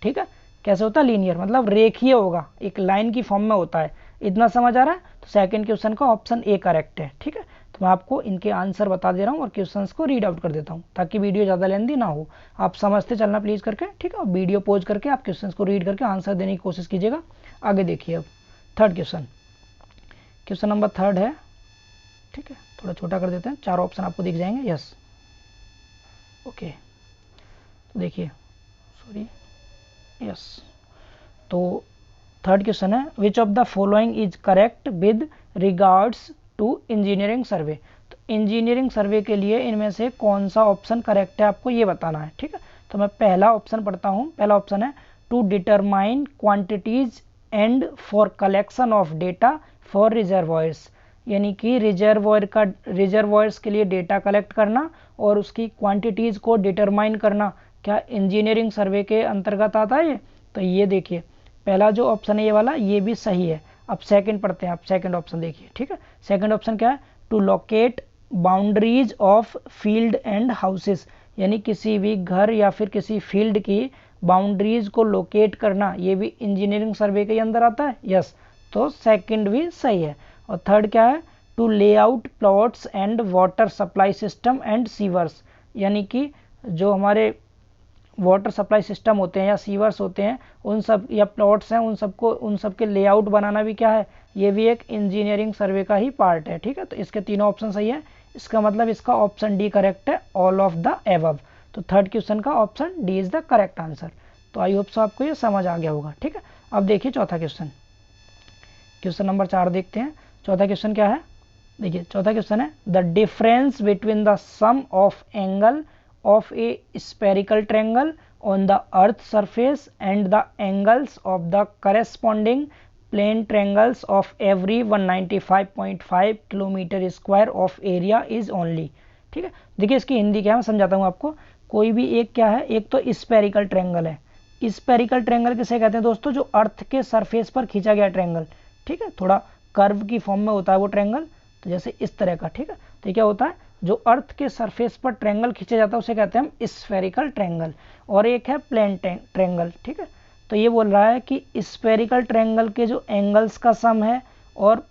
ठीक है, कैसे होता है, लीनियर मतलब रेखीय होगा, एक लाइन की फॉर्म में होता है। इतना समझ आ रहा है। तो सेकंड क्वेश्चन का ऑप्शन ए करेक्ट है। ठीक है, तो मैं आपको इनके आंसर बता दे रहा हूँ और क्वेश्चंस को रीड आउट कर देता हूँ ताकि वीडियो ज़्यादा लेंदी ना हो। आप समझते चलना प्लीज़ करके। ठीक है, और वीडियो पॉज करके आप क्वेश्चंस को रीड करके आंसर देने की कोशिश कीजिएगा। आगे देखिए अब third question, question number third है। ठीक है, थोड़ा छोटा कर देते हैं, 4 ऑप्शन आपको दिख जाएंगे। यस, ओके, तो देखिए, सॉरी, यस, तो थर्ड क्वेश्चन है which of the following is correct with regards to engineering survey. तो इंजीनियरिंग सर्वे के लिए इनमें से कौन सा ऑप्शन करेक्ट है आपको ये बताना है। ठीक है, तो मैं पहला ऑप्शन पढ़ता हूँ। पहला ऑप्शन है to determine quantities and for collection of data for reservoirs, यानी कि रिजर्वॉयर्स के लिए डेटा कलेक्ट करना और उसकी क्वांटिटीज़ को डिटरमाइन करना क्या इंजीनियरिंग सर्वे के अंतर्गत आता है ये। तो ये देखिए पहला जो ऑप्शन है ये वाला, ये भी सही है। अब सेकंड पढ़ते हैं, आप सेकंड ऑप्शन देखिए। ठीक है, सेकंड ऑप्शन क्या है, to locate boundaries of field and houses, यानी किसी भी घर या फिर किसी फील्ड की बाउंड्रीज को लोकेट करना, ये भी इंजीनियरिंग सर्वे के अंदर आता है। यस, तो सेकंड भी सही है। और थर्ड क्या है, टू ले out plots and water supply system and sewers, यानी कि जो हमारे वाटर सप्लाई सिस्टम होते हैं या सीवर्स होते हैं उन सब या प्लॉट्स हैं उन सब के लेआउट बनाना भी क्या है, ये भी एक इंजीनियरिंग सर्वे का ही पार्ट है। ठीक है, तो इसके तीनों ऑप्शन सही है। इसका मतलब इसका ऑप्शन डी करेक्ट है, ऑल ऑफ द एबव। तो थर्ड क्वेश्चन का option D is the correct answer. तो आई होप सो आपको ये समझ आ गया होगा। ठीक है, अब देखिए चौथा क्वेश्चन, क्वेश्चन नंबर 4 देखते हैं। चौथा क्वेश्चन क्या है, देखिए चौथा क्वेश्चन है the difference between the sum of angle of a spherical triangle on the earth surface and the angles of the corresponding plane triangles of every 195.5 kilometre square of area is only. ठीक है, देखिए इसकी हिंदी क्या है मैं समझाता हूँ आपको। कोई भी एक क्या है, एक तो स्पेरिकल ट्रायंगल है। स्पेरिकल ट्रायंगल किसे कहते हैं दोस्तों, जो अर्थ के सरफेस पर खींचा गया ट्रायंगल। ठीक है, थोड़ा कर्व की फॉर्म में होता है वो ट्रायंगल, तो जैसे इस तरह का। ठीक है, तो ये क्या होता है, जो अर्थ के सरफेस पर ट्रायंगल खींचा जाता है उसे कहते हैं हम स्फेरिकल ट्रायंगल। और एक है प्लेन ट्रायंगल। ठीक है, तो ये बोल रहा है कि स्फेरिकल ट्रायंगल के जो एंगल्स का सम है और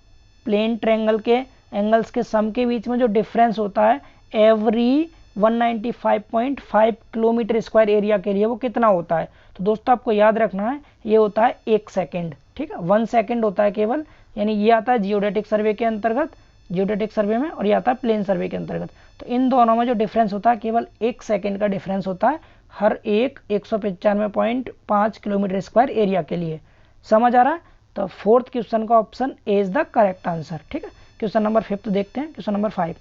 प्लेन ट्रायंगल के एंगल्स के सम के बीच में जो डिफरेंस होता है एवरी 195.5 किलोमीटर स्क्वायर एरिया के लिए वो कितना होता है। तो दोस्तों आपको याद रखना है ये होता है 1 सेकेंड। ठीक है, 1 सेकेंड होता है केवल, यानी ये आता है जियोडेटिक सर्वे के अंतर्गत, जियोडेटिक सर्वे में, और ये आता है प्लेन सर्वे के अंतर्गत। तो इन दोनों में जो डिफरेंस होता है केवल 1 सेकेंड का डिफरेंस होता है हर एक 195.5 किलोमीटर स्क्वायर एरिया के लिए। समझ आ रहा है। तो फोर्थ क्वेश्चन का option A is the correct answer. ठीक है, क्वेश्चन नंबर 5 देखते हैं, क्वेश्चन नंबर 5।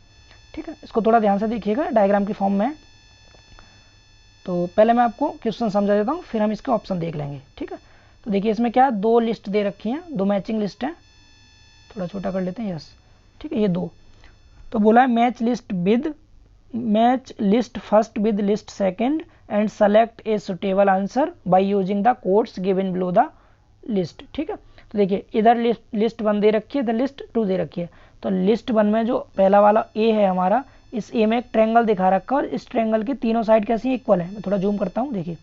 ठीक है, इसको थोड़ा ध्यान से देखिएगा, डायग्राम की फॉर्म में। तो पहले मैं आपको क्वेश्चन समझा देता हूँ, फिर हम इसके ऑप्शन देख लेंगे। ठीक है, तो देखिए इसमें क्या 2 लिस्ट दे रखी हैं, 2 मैचिंग लिस्ट हैं। थोड़ा छोटा कर लेते हैं। यस, ठीक है, ये 2। तो बोला है match list first with list second and select a suitable answer by using the codes given below the list. ठीक है, तो देखिए इधर लिस्ट 1 दे रखी है, इधर लिस्ट 2 दे रखी है। तो लिस्ट 1 में जो पहला वाला ए है हमारा, इस ए में एक ट्रायंगल दिखा रखा है और इस ट्रायंगल की तीनों साइड कैसी है, इक्वल है। मैं थोड़ा जूम करता हूँ, देखिए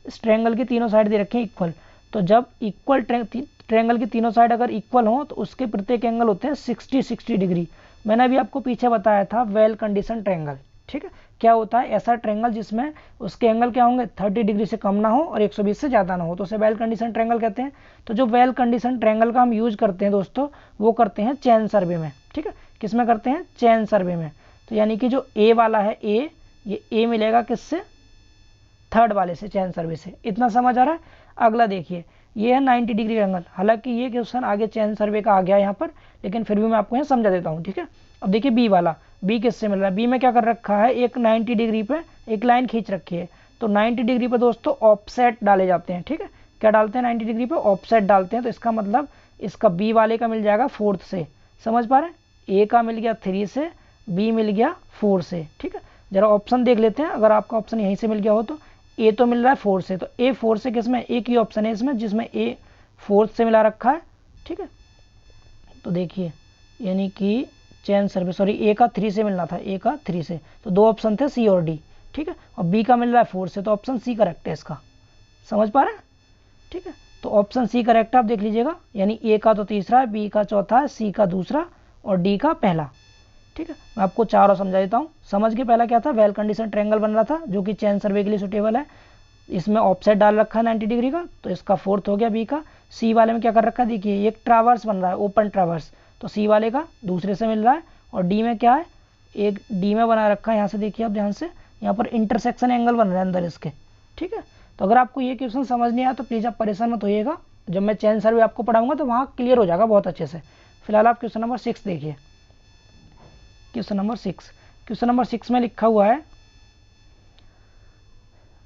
इस ट्रायंगल की तीनों साइड दे रखी है इक्वल। तो जब इक्वल ट्रायंगल की तीनों साइड अगर इक्वल हो तो उसके प्रत्येक एंगल होते हैं 60 डिग्री। मैंने अभी आपको पीछे बताया था वेल कंडीशन ट्रायंगल। ठीक है, क्या होता है, ऐसा ट्रायंगल जिसमें उसके एंगल क्या होंगे, 30 डिग्री से कम ना हो और 120 से ज़्यादा ना हो, तो उसे वेल कंडीशन ट्रायंगल कहते हैं। तो जो वेल कंडीशन ट्रायंगल का हम यूज करते हैं दोस्तों, वो करते हैं चेन सर्वे में। ठीक है, किस में करते हैं, चेन सर्वे में। तो यानी कि जो ए वाला है ए, ये ए मिलेगा किससे, थर्ड वाले से, चेन सर्वे से। इतना समझ आ रहा है। अगला देखिए, ये है 90 डिग्री एंगल। हालांकि ये क्वेश्चन आगे चेन सर्वे का आ गया यहाँ पर, लेकिन फिर भी मैं आपको यहाँ समझा देता हूँ। ठीक है, अब देखिए बी वाला, बी किससे मिल रहा है, बी में क्या कर रखा है, एक 90 डिग्री पे एक लाइन खींच रखी है। तो 90 डिग्री पर दोस्तों ऑफसेट डाले जाते हैं। ठीक है, क्या डालते हैं 90 डिग्री पर ऑफसेट डालते हैं। तो इसका मतलब इसका बी वाले का मिल जाएगा 4th से, समझ पा रहे हैं। ए का मिल गया 3 से, बी मिल गया 4 से। ठीक है, जरा ऑप्शन देख लेते हैं, अगर आपका ऑप्शन यहीं से मिल गया हो तो ए तो मिल रहा है 4 से, तो ए 4 से किसमें, एक ही ऑप्शन है इसमें जिसमें ए 4 से मिला रखा है। ठीक है, तो देखिए यानी कि चेन सर्वे, सॉरी ए का 3 से मिलना था, ए का 3 से, तो दो ऑप्शन थे सी और डी। ठीक है, और बी का मिल रहा है 4 से, तो ऑप्शन सी करेक्ट है इसका, समझ पा रहे हैं। ठीक है, तो ऑप्शन सी करेक्ट है, आप देख लीजिएगा, यानी ए का तो तीसरा है, बी का चौथा है, सी का दूसरा और डी का पहला। ठीक है, मैं आपको चार और समझा देता हूँ। समझ के पहला क्या था, वेल कंडीशन ट्रायंगल बन रहा था जो कि चेन सर्वे के लिए सुटेबल है। इसमें ऑफसेट डाल रखा है 90 डिग्री का, तो इसका 4th हो गया बी का। सी वाले में क्या कर रखा है, देखिए एक ट्रावर्स बन रहा है, ओपन ट्रावर्स, तो सी वाले का दूसरे से मिल रहा है। और डी में क्या है, एक डी में बना रखा है, यहाँ से देखिए आप ध्यान से, यहाँ पर इंटरसेक्शन एंगल बन रहा है अंदर इसके। ठीक है, तो अगर आपको ये क्वेश्चन समझ नहीं आया तो प्लीज़ आप परेशान मत होइएगा, जब मैं चेन सर्वे आपको पढ़ाऊंगा तो वहाँ क्लियर हो जाएगा बहुत अच्छे से। फिलहाल आप क्वेश्चन नंबर 6 देखिए। क्वेश्चन नंबर 6 में लिखा हुआ है,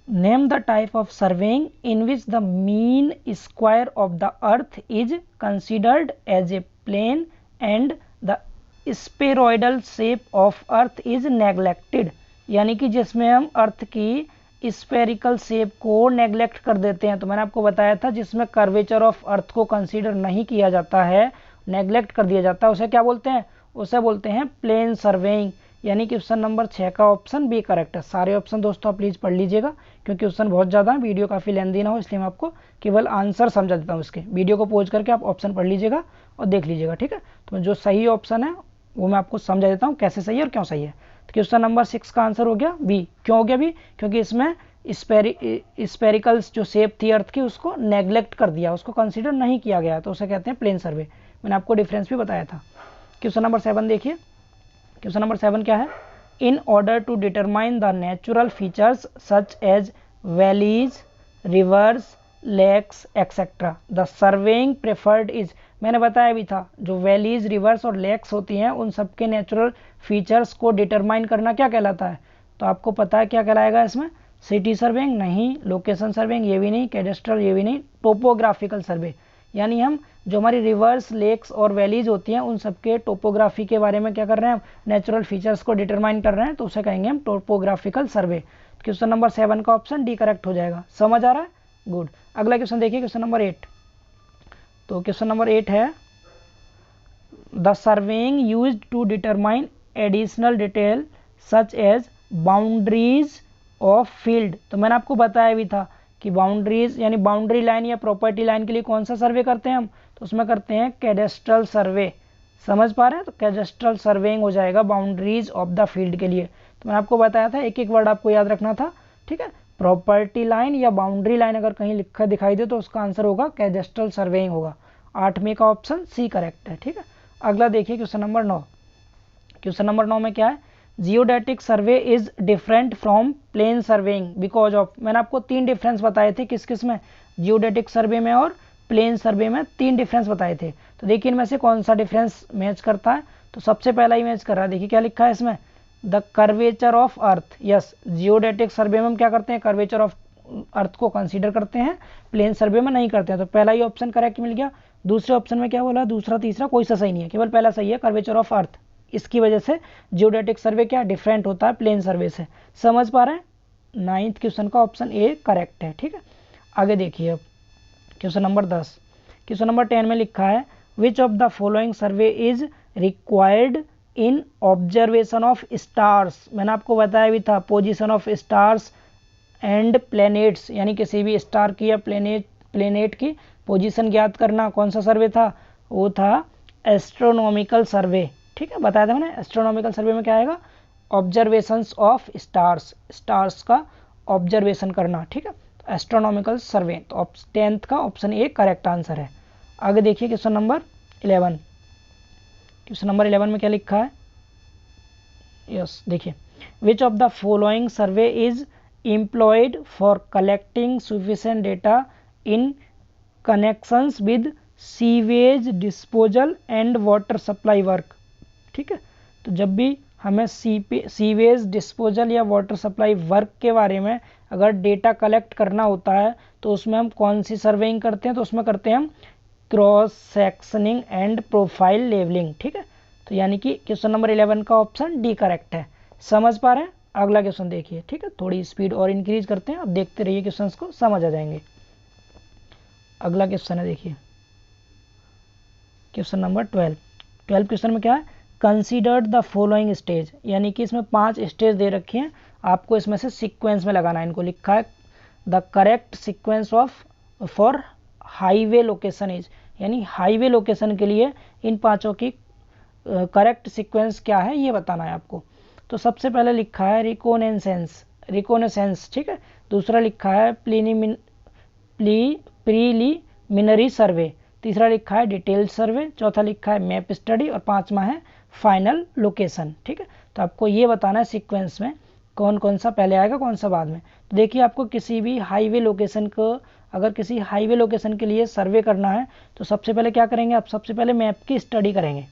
name the type of surveying in which the mean square of the earth is considered as a plane and the spheroidal shape of earth is neglected. यानी कि जिसमें हम अर्थ की स्पेरिकल शेप को नेग्लेक्ट कर देते हैं। तो मैंने आपको बताया था जिसमें कर्वेचर ऑफ अर्थ को कंसीडर नहीं किया जाता है, नेग्लेक्ट कर दिया जाता है, उसे क्या बोलते हैं, उसे बोलते हैं प्लेन सर्वेइंग। यानी कि क्वेश्चन नंबर 6 का ऑप्शन बी करेक्ट है। सारे ऑप्शन दोस्तों आप प्लीज़ पढ़ लीजिएगा, क्योंकि क्वेश्चन बहुत ज़्यादा है, वीडियो काफ़ी लेंदी ना हो, इसलिए मैं आपको केवल आंसर समझा देता हूँ इसके। वीडियो को पॉज करके आप ऑप्शन पढ़ लीजिएगा और देख लीजिएगा। ठीक है, तो जो सही ऑप्शन है वो मैं आपको समझा देता हूँ कैसे सही है और क्यों सही है। तो क्वेश्चन नंबर 6 का आंसर हो गया बी। क्यों हो गया बी, क्योंकि इसमें स्पेरिकल्स जो शेप थी अर्थ की उसको नेग्लेक्ट कर दिया, उसको कंसीडर नहीं किया गया, तो उसे कहते हैं प्लेन सर्वे। मैंने आपको डिफरेंस भी बताया था। क्वेश्चन नंबर 7 देखिए। क्वेश्चन नंबर 7 क्या है, in order to determine the natural features such as valleys, rivers, lakes etcetera the surveying preferred is. मैंने बताया भी था, जो वैलीज, रिवर्स और लेक्स होती हैं उन सबके नेचुरल फीचर्स को डिटरमाइन करना क्या कहलाता है। तो आपको पता है क्या कहलाएगा इसमें, सिटी सर्वेइंग नहीं, लोकेशन सर्वेइंग ये भी नहीं, कैडेस्ट्रल ये भी नहीं, टोपोग्राफिकल सर्वे। यानी हम जो हमारी रिवर्स, लेक्स और वैलीज होती हैं उन सबके टोपोग्राफी के बारे में क्या कर रहे हैं, नेचुरल फीचर्स को डिटरमाइन कर रहे हैं, तो उसे कहेंगे हम टोपोग्राफिकल सर्वे। क्वेश्चन नंबर 7 का ऑप्शन डी करेक्ट हो जाएगा। समझ आ रहा है, गुड। अगला क्वेश्चन देखिए, क्वेश्चन नंबर 8। तो क्वेश्चन नंबर 8 है, the surveying used to determine additional detail such as boundaries of field. तो मैंने आपको बताया भी था कि बाउंड्रीज यानी बाउंड्री लाइन या प्रॉपर्टी लाइन के लिए कौन सा सर्वे करते हैं हम, तो उसमें करते हैं कैडेस्ट्रल सर्वे। समझ पा रहे हैं, तो कैडेस्ट्रल सर्वेइंग हो जाएगा बाउंड्रीज ऑफ द फील्ड के लिए। तो मैंने आपको बताया था, एक एक वर्ड आपको याद रखना था। ठीक है, प्रॉपर्टी लाइन या बाउंड्री लाइन अगर कहीं लिखा दिखाई दे तो उसका आंसर होगा कैडेस्ट्रल सर्वेइंग होगा। 8वें का ऑप्शन सी करेक्ट है। ठीक है, अगला देखिए क्वेश्चन नंबर 9। क्वेश्चन नंबर 9 में क्या है, geodetic survey is different from plane surveying because of. मैंने आपको 3 डिफरेंस बताए थे, किस किस में, जियोडेटिक सर्वे में और प्लेन सर्वे में 3 डिफरेंस बताए थे। तो देखिए इनमें से कौन सा डिफरेंस मैच करता है, तो सबसे पहला ही मैच कर रहा है। देखिए क्या लिखा है इसमें, the curvature of earth. Yes, geodetic survey में हम क्या करते हैं, कर्वेचर ऑफ अर्थ को कंसीडर करते हैं, प्लेन सर्वे में नहीं करते हैं। तो पहला ही ऑप्शन करेक्ट मिल गया। दूसरे ऑप्शन में क्या बोला, दूसरा तीसरा कोई सा सही नहीं है, केवल पहला सही है, कर्वेचर ऑफ अर्थ। इसकी वजह से जियोडेटिक सर्वे क्या डिफरेंट होता है प्लेन सर्वे से। समझ पा रहे हैं, 9th क्वेश्चन का ऑप्शन ए करेक्ट है। ठीक है, आगे देखिए अब क्वेश्चन नंबर 10। क्वेश्चन नंबर 10 में लिखा है, which of the following survey is required in observation of stars. मैंने आपको बताया भी था, position of stars and planets, यानी किसी भी स्टार की या प्लेनेट की पोजीशन ज्ञात करना कौन सा सर्वे था, वो था एस्ट्रोनॉमिकल सर्वे। ठीक है, बताया था मैंने, एस्ट्रोनॉमिकल सर्वे में क्या आएगा, ऑब्जर्वेशंस ऑफ स्टार्स, स्टार्स का ऑब्जर्वेशन करना। ठीक है, तो एस्ट्रोनॉमिकल सर्वे, तो 10th का ऑप्शन ए करेक्ट आंसर है। आगे देखिए क्वेश्चन नंबर 11। क्वेश्चन नंबर 11 में क्या लिखा है, यस देखिए, विच of the following survey is employed for collecting sufficient data in connections with sewage disposal and water supply work. ठीक है, तो जब भी हमें सीवेज डिस्पोजल या वाटर सप्लाई वर्क के बारे में अगर डेटा कलेक्ट करना होता है तो उसमें हम कौन सी सर्वेइंग करते हैं, तो उसमें करते हैं हम cross sectioning and profile levelling. ठीक है, तो यानी कि क्वेश्चन नंबर 11 का ऑप्शन डी करेक्ट है। समझ पा रहे हैं? अगला क्वेश्चन देखिए। ठीक है, थोड़ी स्पीड और इंक्रीज करते हैं, अब देखते रहिए क्वेश्चंस को, समझ आ जाएंगे। अगला क्वेश्चन है, देखिए क्वेश्चन नंबर 12 क्वेश्चन में क्या है, कंसीडर्ड द फॉलोइंग स्टेज, यानी कि इसमें 5 स्टेज दे रखे हैं, आपको इसमें से सीक्वेंस में लगाना है। इनको लिखा है the correct sequence of for highway location is, यानी हाईवे लोकेशन के लिए इन पांचों की करेक्ट सीक्वेंस क्या है ये बताना है आपको। तो सबसे पहले लिखा है रिकोनेसेंस, ठीक है। दूसरा लिखा है प्रीलिमिनरी सर्वे, तीसरा लिखा है डिटेल्ड सर्वे, चौथा लिखा है मैप स्टडी और पांचवा है फाइनल लोकेशन। ठीक है, तो आपको ये बताना है सीक्वेंस में कौन कौन सा पहले आएगा कौन सा बाद में। तो देखिए, आपको किसी भी हाईवे लोकेशन को, अगर किसी हाईवे लोकेशन के लिए सर्वे करना है तो सबसे पहले क्या करेंगे आप, सबसे पहले मैप की स्टडी करेंगे।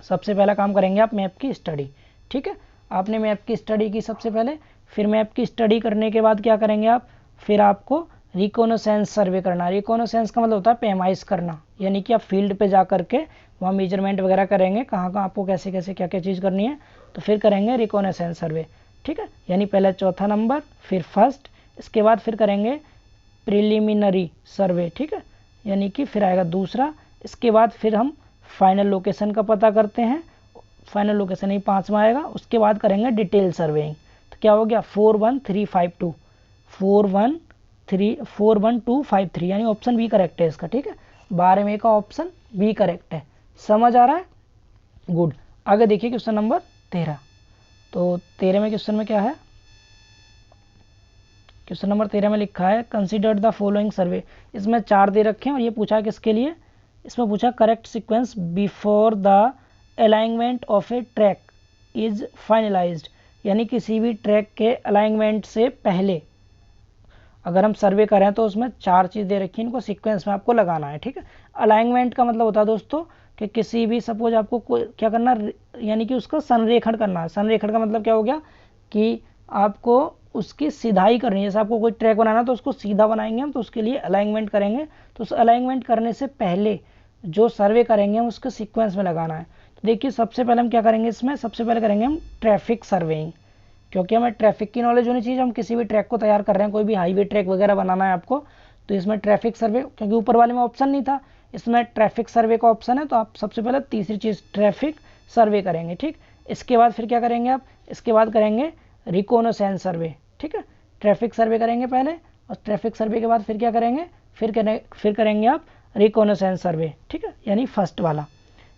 सबसे पहला काम करेंगे आप मैप की स्टडी। ठीक है, आपने मैप की स्टडी की सबसे पहले, फिर मैप की स्टडी करने के बाद क्या करेंगे आप, फिर आपको रिकोनोसेंस सर्वे करना। रिकोनोसेंस का मतलब होता है पैमाइश करना, यानी कि आप फील्ड पे जा करके वहाँ मेजरमेंट वगैरह करेंगे, कहाँ कहाँ आपको कैसे कैसे क्या क्या चीज़ करनी है, तो फिर करेंगे रिकोनोसेंस सर्वे। ठीक है, यानी पहले चौथा नंबर, फिर फर्स्ट, इसके बाद फिर करेंगे प्रिलिमिनरी सर्वे। ठीक है, यानी कि फिर आएगा दूसरा, इसके बाद फिर हम फाइनल लोकेशन का पता करते हैं, फाइनल लोकेशन ही पाँचवा आएगा, उसके बाद करेंगे डिटेल सर्वेइंग। तो क्या हो गया 41352 41253, यानी ऑप्शन बी करेक्ट है इसका। ठीक है, 12 में का ऑप्शन बी करेक्ट है। समझ आ रहा है? गुड। आगे देखिए क्वेश्चन नंबर 13। तो 13 में क्वेश्चन में क्या है, क्वेश्चन नंबर 13 में लिखा है कंसीडर्ड द फॉलोइंग सर्वे। इसमें 4 दे रखे हैं और ये पूछा किसके लिए, इसमें पूछा correct sequence before the alignment of A track is finalised, यानी किसी भी ट्रैक के अलाइनमेंट से पहले अगर हम सर्वे करें तो उसमें 4 चीज़ दे रखी है, इनको सीक्वेंस में आपको लगाना है। ठीक है, अलाइनमेंट का मतलब होता है दोस्तों कि किसी भी, सपोज आपको क्या करना, यानी कि उसका संरेखण करना है। संरेखण का मतलब क्या हो गया कि आपको उसकी सीधाई करनी है। जैसे आपको कोई ट्रैक बनाना तो उसको सीधा बनाएंगे हम, तो उसके लिए अलाइनमेंट करेंगे। तो उस अलाइनमेंट करने से पहले जो सर्वे करेंगे हम उसको सीक्वेंस में लगाना है। तो देखिए, सबसे पहले हम क्या करेंगे, इसमें सबसे पहले करेंगे हम ट्रैफिक सर्वेइंग, क्योंकि हमें ट्रैफिक की नॉलेज होनी चाहिए। हम किसी भी ट्रैक को तैयार कर रहे हैं, कोई भी हाईवे ट्रैक वगैरह बनाना है आपको, तो इसमें ट्रैफिक सर्वे, क्योंकि ऊपर वाले में ऑप्शन नहीं था, इसमें ट्रैफिक सर्वे का ऑप्शन है, तो आप सबसे पहले तीसरी चीज़ ट्रैफिक सर्वे करेंगे। ठीक, इसके बाद फिर क्या करेंगे आप, इसके बाद करेंगे रिकोनोसेंस सर्वे। ठीक है, ट्रैफिक सर्वे करेंगे पहले, और ट्रैफिक सर्वे के बाद फिर क्या करेंगे, फिर करेंगे आप रिकोनोसेंस सर्वे। ठीक है, यानी फर्स्ट वाला।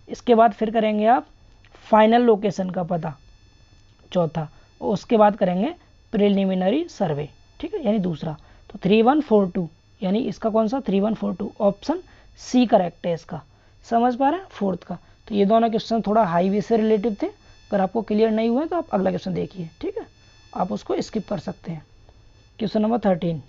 इसके बाद फिर करेंगे आप फाइनल लोकेशन का पता, चौथा, और उसके बाद करेंगे प्रिलिमिनरी सर्वे। ठीक है, यानी दूसरा। तो 3142, यानी इसका कौन सा 3142, ऑप्शन सी करेक्ट है इसका। समझ पा रहे हैं? फोर्थ का। तो ये दोनों क्वेश्चन थोड़ा हाईवे से रिलेटिव थे, अगर आपको क्लियर नहीं हुए तो आप अगला क्वेश्चन देखिए। ठीक है, आप उसको स्किप कर सकते हैं। क्वेश्चन नंबर 13,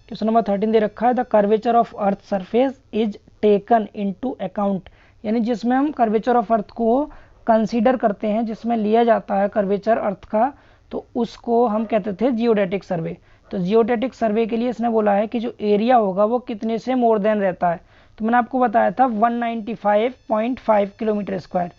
क्वेश्चन नंबर 13 दे रखा है the curvature of earth surface is taken into account, यानी जिसमें हम कर्वेचर ऑफ अर्थ को कंसीडर करते हैं, जिसमें लिया जाता है कर्वेचर अर्थ का, तो उसको हम कहते थे जियोडेटिक सर्वे। तो जियोडेटिक सर्वे के लिए इसने बोला है कि जो एरिया होगा वो कितने से मोर देन रहता है। तो मैंने आपको बताया था 195.5 किलोमीटर स्क्वायर।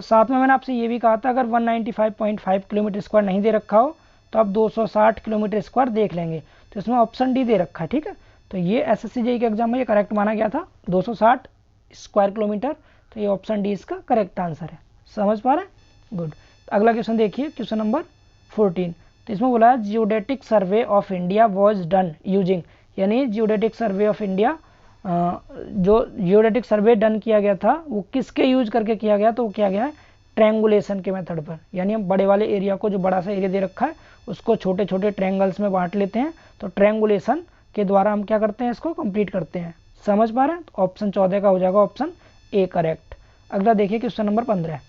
साथ में मैंने आपसे ये भी कहा था अगर 195.5 किलोमीटर स्क्वायर नहीं दे रखा हो तो आप 260 किलोमीटर स्क्वायर देख लेंगे। तो इसमें ऑप्शन डी दे रखा है। ठीक है, तो ये SSC JEE के एग्जाम में ये करेक्ट माना गया था 260 स्क्वायर किलोमीटर, तो ये ऑप्शन डी इसका करेक्ट आंसर है। समझ पा रहे हैं? गुड। अगला क्वेश्चन देखिए, क्वेश्चन नंबर 14। तो इसमें बोला है geodetic survey of India was done using, यानी जियोडेटिक सर्वे ऑफ इंडिया, जो जियोडेटिक सर्वे डन किया गया था वो किसके यूज करके किया गया, तो वो किया गया है ट्रैंगुलेशन के मेथड पर। यानी हम बड़े वाले एरिया को, जो बड़ा सा एरिया दे रखा है उसको छोटे छोटे ट्रैंगल्स में बांट लेते हैं, तो ट्रैंगुलेशन के द्वारा हम क्या करते हैं, इसको कंप्लीट करते हैं। समझ पा रहे हैं? तो ऑप्शन 14 का हो जाएगा ऑप्शन ए करेक्ट। अगला देखिए क्वेश्चन नंबर 15।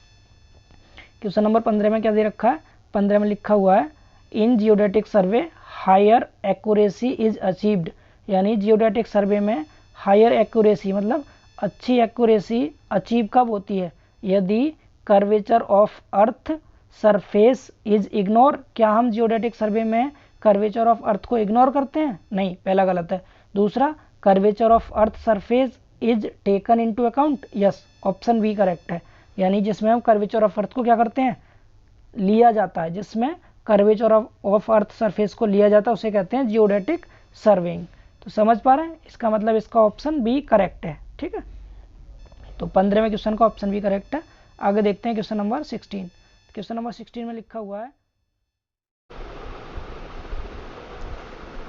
क्वेश्चन नंबर 15 में क्या दे रखा है, 15 में लिखा हुआ है in geodetic survey higher accuracy is achieved, यानी जियोडेटिक सर्वे में हायर एक्यूरेसी मतलब अच्छी एक्यूरेसी अचीव कब होती है, यदि curvature of earth surface is ignore. क्या हम जियोडेटिक सर्वे में कर्वेचर ऑफ अर्थ को इग्नोर करते हैं? नहीं, पहला गलत है। दूसरा, curvature of earth surface is taken into account. Yes, option B correct है। यानी जिसमें हम कर्वेचर ऑफ अर्थ को क्या करते हैं, लिया जाता है, जिसमें कर्वेचर ऑफ अर्थ सरफेस को लिया जाता है उसे कहते हैं जियोडेटिक सर्वेइंग। तो समझ पा रहे हैं, इसका मतलब इसका ऑप्शन बी करेक्ट है। ठीक है, तो 15वें क्वेश्चन का ऑप्शन बी करेक्ट है। आगे देखते हैं क्वेश्चन नंबर 16। क्वेश्चन नंबर 16 में लिखा हुआ है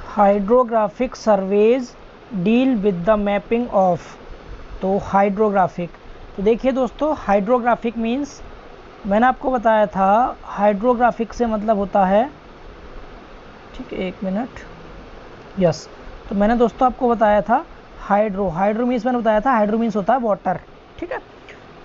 hydrographic surveys deal with the mapping of. तो हाइड्रोग्राफिक, तो देखिए दोस्तों, हाइड्रोग्राफिक मीन्स मैंने आपको बताया था हाइड्रोग्राफिक से मतलब होता है, ठीक है, एक मिनट, यस, तो मैंने दोस्तों आपको बताया था हाइड्रो मीन्स मैंने बताया था हाइड्रो मीन्स होता है वाटर। ठीक है,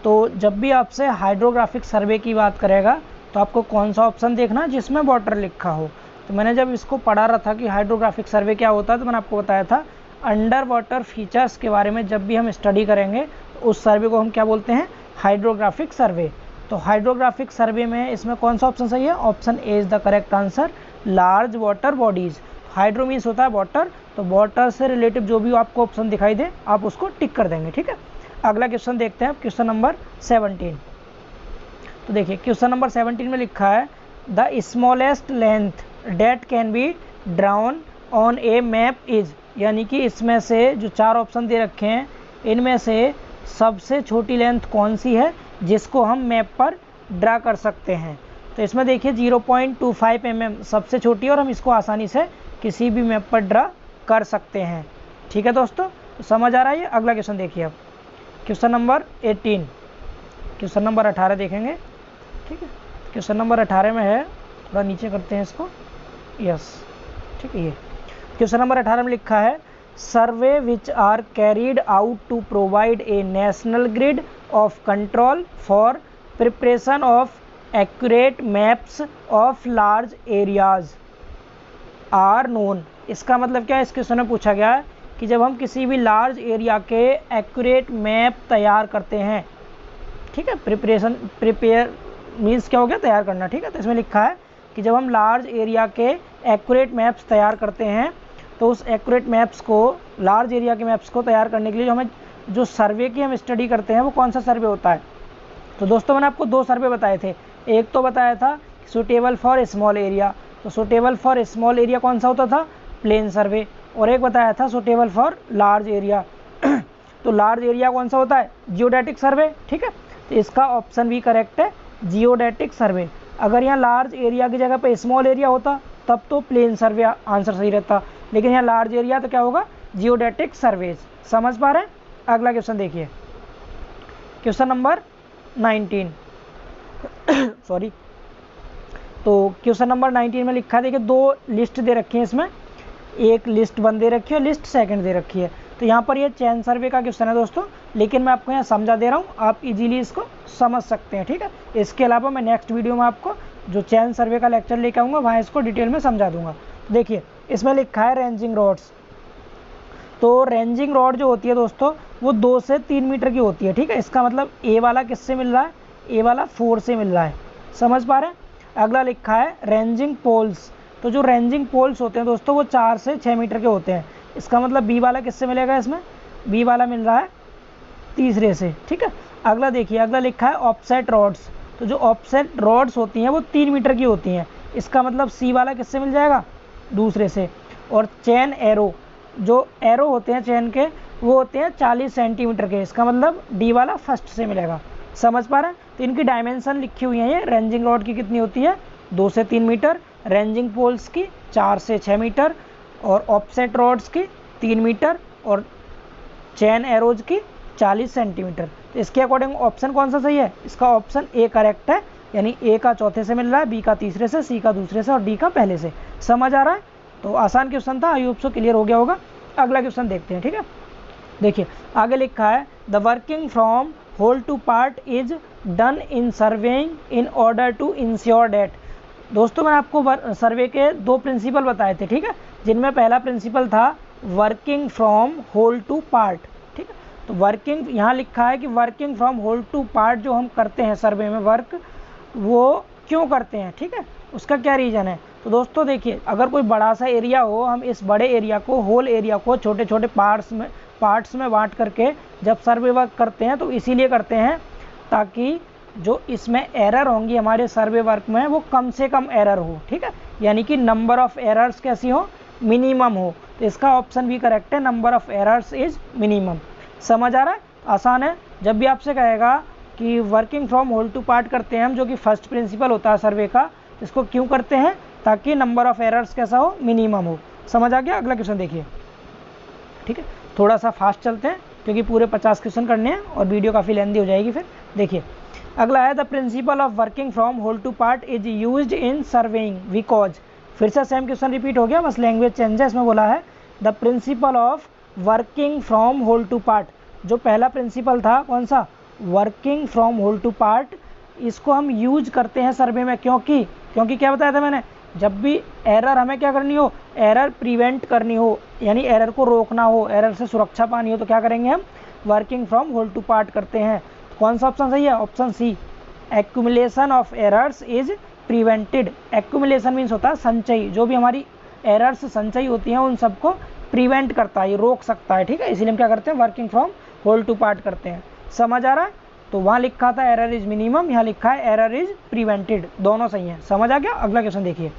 तो जब भी आपसे हाइड्रोग्राफिक सर्वे की बात करेगा तो आपको कौन सा ऑप्शन देखना जिसमें वाटर लिखा हो। तो मैंने जब इसको पढ़ा रहा था कि हाइड्रोग्राफिक सर्वे क्या होता है, तो मैंने आपको बताया था अंडर वाटर फीचर्स के बारे में जब भी हम स्टडी करेंगे तो उस सर्वे को हम क्या बोलते हैं, हाइड्रोग्राफिक सर्वे। तो हाइड्रोग्राफिक सर्वे में इसमें कौन सा ऑप्शन सही है, option A is the correct answer, large water bodies. Hydro means होता है वाटर, तो वाटर से रिलेटिव जो भी आपको ऑप्शन दिखाई दे आप उसको टिक कर देंगे। ठीक है, अगला क्वेश्चन देखते हैं, क्वेश्चन नंबर 17। तो देखिए क्वेश्चन नंबर 17 में लिखा है the smallest length date can be drown on a map is. यानी कि इसमें से जो चार ऑप्शन दे रखे हैं इनमें से सबसे छोटी लेंथ कौन सी है जिसको हम मैप पर ड्रा कर सकते हैं। तो इसमें देखिए 0.25 mm सबसे छोटी है और हम इसको आसानी से किसी भी मैप पर ड्रा कर सकते हैं। ठीक है दोस्तों, तो समझ आ रहा है ये। अगला क्वेश्चन देखिए अब, क्वेश्चन नंबर 18, क्वेश्चन नंबर 18 देखेंगे। ठीक है, क्वेश्चन नंबर 18 में है, थोड़ा नीचे करते हैं इसको, यस, ठीक है, ये क्वेश्चन नंबर 18 में लिखा है survey which are carried out to provide a national grid of control for preparation of accurate maps of large areas are known. इसका मतलब क्या है, इस क्वेश्चन में पूछा गया है कि जब हम किसी भी लार्ज एरिया के एक्यूरेट मैप तैयार करते हैं, ठीक है, प्रिपेयर मीन्स क्या हो गया, तैयार करना। ठीक है, तो इसमें लिखा है कि जब हम लार्ज एरिया के एक्यूरेट मैप्स तैयार करते हैं तो उस एक्यूरेट मैप्स को, लार्ज एरिया के मैप्स को तैयार करने के लिए जो सर्वे की हम स्टडी करते हैं वो कौन सा सर्वे होता है। तो दोस्तों मैंने आपको दो सर्वे बताए थे, एक तो बताया था सूटेबल फॉर स्मॉल एरिया, तो सूटेबल फॉर स्मॉल एरिया कौन सा होता था, प्लेन सर्वे, और एक बताया था सूटेबल फॉर लार्ज एरिया। तो लार्ज एरिया कौन सा होता है, जियोडेटिक सर्वे। ठीक है, तो इसका ऑप्शन भी करेक्ट है, जियोडेटिक सर्वे। अगर यहाँ लार्ज एरिया की जगह पे स्मॉल एरिया होता तब तो प्लेन सर्वे आंसर सही रहता, लेकिन यहाँ लार्ज एरिया तो क्या होगा, जियोडेटिक सर्वेज। समझ पा रहे हैं। अगला क्वेश्चन देखिए, क्वेश्चन नंबर 19 सॉरी। तो क्वेश्चन नंबर 19 में लिखा है, देखिए दो लिस्ट दे रखी है इसमें, एक लिस्ट 1 दे रखी है, लिस्ट 2 दे रखी है। तो यहाँ पर ये चैन सर्वे का क्वेश्चन है दोस्तों, लेकिन मैं आपको यहाँ समझा दे रहा हूँ, आप इजीली इसको समझ सकते हैं। ठीक है, इसके अलावा मैं नेक्स्ट वीडियो में आपको जो चैन सर्वे का लेक्चर लेकर आऊँगा वहाँ इसको डिटेल में समझा दूंगा। देखिए इसमें लिखा है रेंजिंग रॉड्स। तो रेंजिंग रॉड जो होती है दोस्तों वो 2 से 3 मीटर की होती है। ठीक है, इसका मतलब ए वाला किससे मिल रहा है, ए वाला 4 से मिल रहा है। समझ पा रहे हैं। अगला लिखा है रेंजिंग पोल्स। तो जो रेंजिंग पोल्स होते हैं दोस्तों वो 4 से 6 मीटर के होते हैं। इसका मतलब बी वाला किससे मिलेगा, इसमें बी वाला मिल रहा है तीसरे से। ठीक है, अगला देखिए, अगला लिखा है ऑफसेट रॉड्स। तो जो ऑफसेट रॉड्स होती हैं वो 3 मीटर की होती हैं। इसका मतलब सी वाला किससे मिल जाएगा, दूसरे से। और चेन एरो, जो एरो होते हैं चेन के वो होते हैं 40 सेंटीमीटर के। इसका मतलब डी वाला फर्स्ट से मिलेगा। समझ पा रहे हैं। तो इनकी डायमेंशन लिखी हुई है, ये रेंजिंग रॉड की कितनी होती है, 2 से 3 मीटर, रेंजिंग पोल्स की 4 से 6 मीटर, और ऑफसेट रॉड्स की 3 मीटर, और चेन एरोज की 40 सेंटीमीटर। तो इसके अकॉर्डिंग ऑप्शन कौन सा सही है, इसका ऑप्शन ए करेक्ट है। यानी ए का चौथे से मिल रहा है, बी का तीसरे से, सी का दूसरे से और डी का पहले से। समझ आ रहा है। तो आसान क्वेश्चन था, आई होप सो क्लियर हो गया होगा। अगला क्वेश्चन देखते हैं। ठीक है, देखिए आगे लिखा है the working from whole to part is done in surveying in order to ensure that. दोस्तों मैंने आपको सर्वे के 2 प्रिंसिपल बताए थे। ठीक है, जिनमें पहला प्रिंसिपल था working from whole to part. ठीक है, तो वर्किंग यहाँ लिखा है कि working from whole to part जो हम करते हैं सर्वे में वर्क, वो क्यों करते हैं, ठीक है, उसका क्या रीज़न है। तो दोस्तों देखिए, अगर कोई बड़ा सा एरिया हो, हम इस बड़े एरिया को, होल एरिया को छोटे छोटे पार्ट्स में बांट करके जब सर्वे वर्क करते हैं तो इसीलिए करते हैं ताकि जो इसमें एरर होंगी हमारे सर्वे वर्क में वो कम से कम एरर हो, ठीक है, यानी कि नंबर ऑफ एरर्स कैसी हो, मिनिमम हो। तो इसका ऑप्शन भी करेक्ट है, number of errors is minimum. समझ आ रहा है, आसान है। जब भी आपसे कहेगा कि working from whole to part करते हैं हम, जो कि फर्स्ट प्रिंसिपल होता है सर्वे का, इसको क्यों करते हैं, ताकि नंबर ऑफ एरर्स कैसा हो, मिनिमम हो। समझ आ गया। अगला क्वेश्चन देखिए, ठीक है, थोड़ा सा फास्ट चलते हैं क्योंकि पूरे 50 क्वेश्चन करने हैं और वीडियो काफ़ी लेंदी हो जाएगी फिर। देखिए अगला है, the principle of working from whole to part is used in surveying because, फिर से सेम क्वेश्चन रिपीट हो गया, बस लैंग्वेज चेंज है। इसमें बोला है the principle of working from whole to part, जो पहला प्रिंसिपल था कौन सा, working from whole to part, इसको हम यूज करते हैं सर्वे में। क्योंकि क्या बताया था मैंने, जब भी एरर हमें क्या करनी हो, एरर प्रिवेंट करनी हो, यानी एरर को रोकना हो, एरर से सुरक्षा पानी हो, तो क्या करेंगे हम, working from whole to part करते हैं। तो कौन सा ऑप्शन सही है, option C, accumulation of errors is prevented. Accumulation means होता है संचयी, जो भी हमारी एरर्स संचयी होती हैं उन सबको प्रिवेंट करता है, ये रोक सकता है, ठीक है, इसीलिए हम क्या करते हैं, working from whole to part करते हैं। समझ आ रहा है। तो वहाँ लिखा था एरर इज मिनिमम, यहाँ लिखा है एरर इज प्रिवेंटेड, दोनों सही हैं। समझ आ गया। अगला क्वेश्चन देखिए,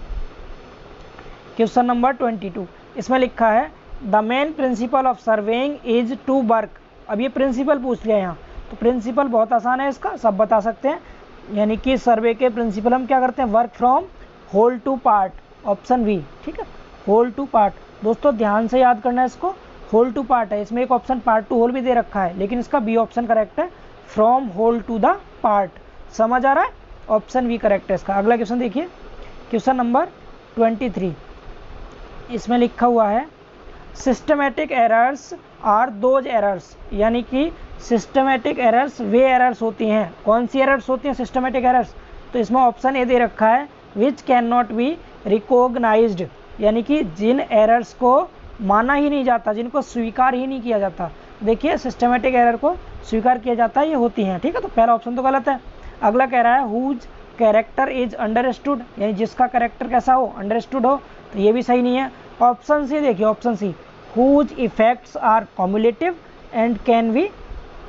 क्वेश्चन नंबर 22, इसमें लिखा है the main principle of surveying is to work. अब ये प्रिंसिपल पूछ लिया यहाँ, तो प्रिंसिपल बहुत आसान है इसका, सब बता सकते हैं, यानी कि सर्वे के प्रिंसिपल हम क्या करते हैं, work from whole to part, option B, ठीक है, होल टू पार्ट। दोस्तों ध्यान से याद करना है इसको, होल टू पार्ट है, इसमें एक ऑप्शन पार्ट टू होल भी दे रखा है, लेकिन इसका बी ऑप्शन करेक्ट है, from whole to the part. समझ आ रहा है, ऑप्शन बी करेक्ट है इसका। अगला क्वेश्चन देखिए, क्वेश्चन नंबर 23, इसमें लिखा हुआ है systematic errors are those errors, यानी कि सिस्टमेटिक एरर्स वे एरर्स होती हैं, कौन सी एरर्स होती हैं सिस्टमेटिक एरर्स। तो इसमें ऑप्शन ए दे रखा है which can not be recognised, यानी कि जिन एरर्स को माना ही नहीं जाता, जिनको स्वीकार ही नहीं किया जाता। देखिए सिस्टमेटिक एरर को स्वीकार किया जाता है, ये होती हैं, ठीक है, तो पहला ऑप्शन तो गलत है। अगला कह रहा है हुज कैरेक्टर इज अंडरस्टूड, यानी जिसका कैरेक्टर कैसा हो, अंडरस्टूड हो, तो ये भी सही नहीं है। ऑप्शन सी देखिए, option C, whose effects are cumulative and can be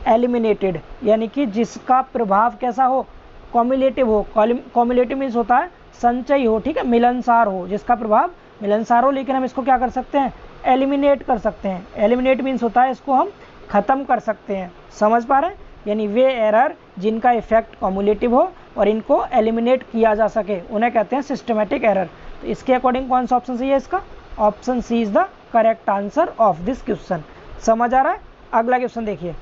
eliminated, यानी कि जिसका प्रभाव कैसा हो, कॉम्युलेटिव हो। कॉम्युलेटिव मीन्स होता है संचयी हो, ठीक है, मिलनसार हो, जिसका प्रभाव मिलनसार हो, लेकिन हम इसको क्या कर सकते हैं, एलिमिनेट कर सकते हैं। एलिमिनेट मीन्स होता है इसको हम ख़त्म कर सकते हैं। समझ पा रहे हैं, यानी वे एरर जिनका इफेक्ट कॉम्युलेटिव हो और इनको एलिमिनेट किया जा सके, उन्हें कहते हैं सिस्टमेटिक एरर। तो इसके अकॉर्डिंग कौन सा ऑप्शन सही है इसका, option C is the correct answer of this question. समझ आ रहा है। अगला क्वेश्चन देखिए,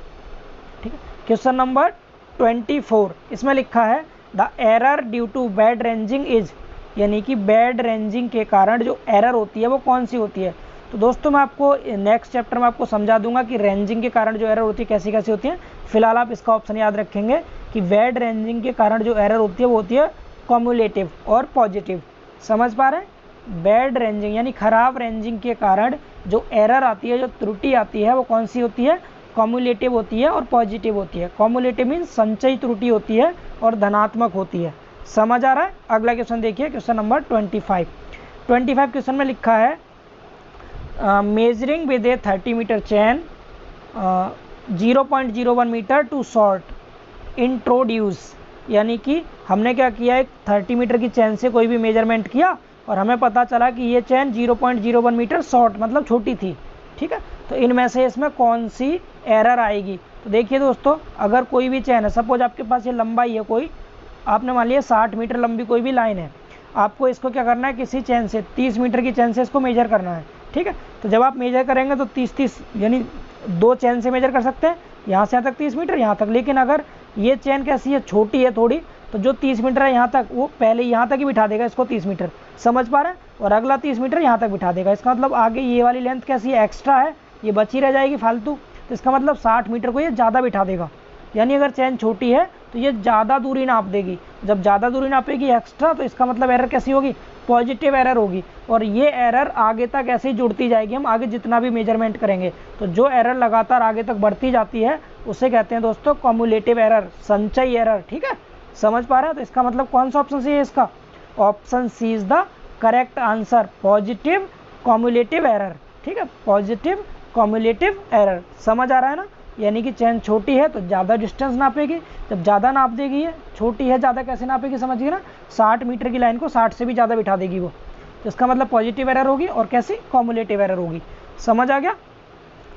ठीक है, क्वेश्चन नंबर 24, इसमें लिखा है the error due to bad ranging is, यानी कि बैड रेंजिंग के कारण जो एरर होती है वो कौन सी होती है। तो दोस्तों मैं आपको नेक्स्ट चैप्टर में आपको समझा दूंगा कि रेंजिंग के कारण जो एरर होती है कैसी कैसी होती है। फिलहाल आप इसका ऑप्शन याद रखेंगे कि बैड रेंजिंग के कारण जो एरर होती है वो होती है कॉम्युलेटिव और पॉजिटिव। समझ पा रहे हैं, बैड रेंजिंग यानी खराब रेंजिंग के कारण जो एरर आती है, जो त्रुटि आती है, वो कौन सी होती है, कॉम्युलेटिव होती है और पॉजिटिव होती है। कॉम्युलेटिव मीन्स संचयी त्रुटि होती है और धनात्मक होती है। समझ आ रहा है। अगला क्वेश्चन देखिए, क्वेश्चन नंबर 25 क्वेश्चन में लिखा है measuring with a 30 metre chain 0.01 metre too short introduce, यानी कि हमने क्या किया, एक 30 मीटर की चैन से कोई भी मेजरमेंट किया और हमें पता चला कि ये चैन 0.01 मीटर शॉर्ट मतलब छोटी थी, ठीक है, तो इनमें से इसमें कौन सी एरर आएगी। तो देखिए दोस्तों, अगर कोई भी चैन है, सपोज आपके पास ये लंबाई है कोई, आपने मान लिया 60 मीटर लंबी कोई भी लाइन है, आपको इसको क्या करना है, किसी चैन से 30 मीटर की चैन से इसको मेजर करना है, ठीक है। तो जब आप मेजर करेंगे तो 30 यानी 2 चैन से मेजर कर सकते हैं, यहाँ से यहाँ तक 30 मीटर यहाँ तक। लेकिन अगर ये चैन कैसी है, छोटी है थोड़ी, तो जो 30 मीटर है यहाँ तक, वो पहले यहाँ तक ही बिठा देगा इसको 30 मीटर, समझ पा रहे हैं, और अगला 30 मीटर यहाँ तक बिठा देगा। इसका मतलब आगे ये वाली लेंथ कैसी है, एक्स्ट्रा है, ये बची रह जाएगी फालतू, तो इसका मतलब 60 मीटर को ये ज़्यादा बिठा देगा। यानी अगर चैन छोटी है तो ये ज़्यादा दूरी नाप देगी, जब ज़्यादा दूरी नापेगी एक्स्ट्रा, तो इसका मतलब एरर कैसी होगी, पॉजिटिव एरर होगी, और ये एरर आगे तक ऐसे ही जुड़ती जाएगी, हम आगे जितना भी मेजरमेंट करेंगे तो जो एरर लगातार आगे तक बढ़ती जाती है उसे कहते हैं दोस्तों कॉम्युलेटिव एरर, संचयी एरर। ठीक है, समझ पा रहे हैं? तो इसका मतलब कौन सा ऑप्शन सी है इसका? Option C is the correct answer, positive cumulative error. ठीक है, पॉजिटिव कॉम्युलेटिव एरर। समझ आ रहा है ना? यानी कि चेन छोटी है तो ज़्यादा डिस्टेंस नापेगी, जब ज़्यादा नाप देगी है, छोटी है ज़्यादा कैसे नापेगी समझिए ना, 60 मीटर की लाइन को 60 से भी ज़्यादा बिठा देगी वो, तो इसका मतलब पॉजिटिव एरर होगी, और कैसी? कॉम्युलेटिव एरर होगी। समझ आ गया?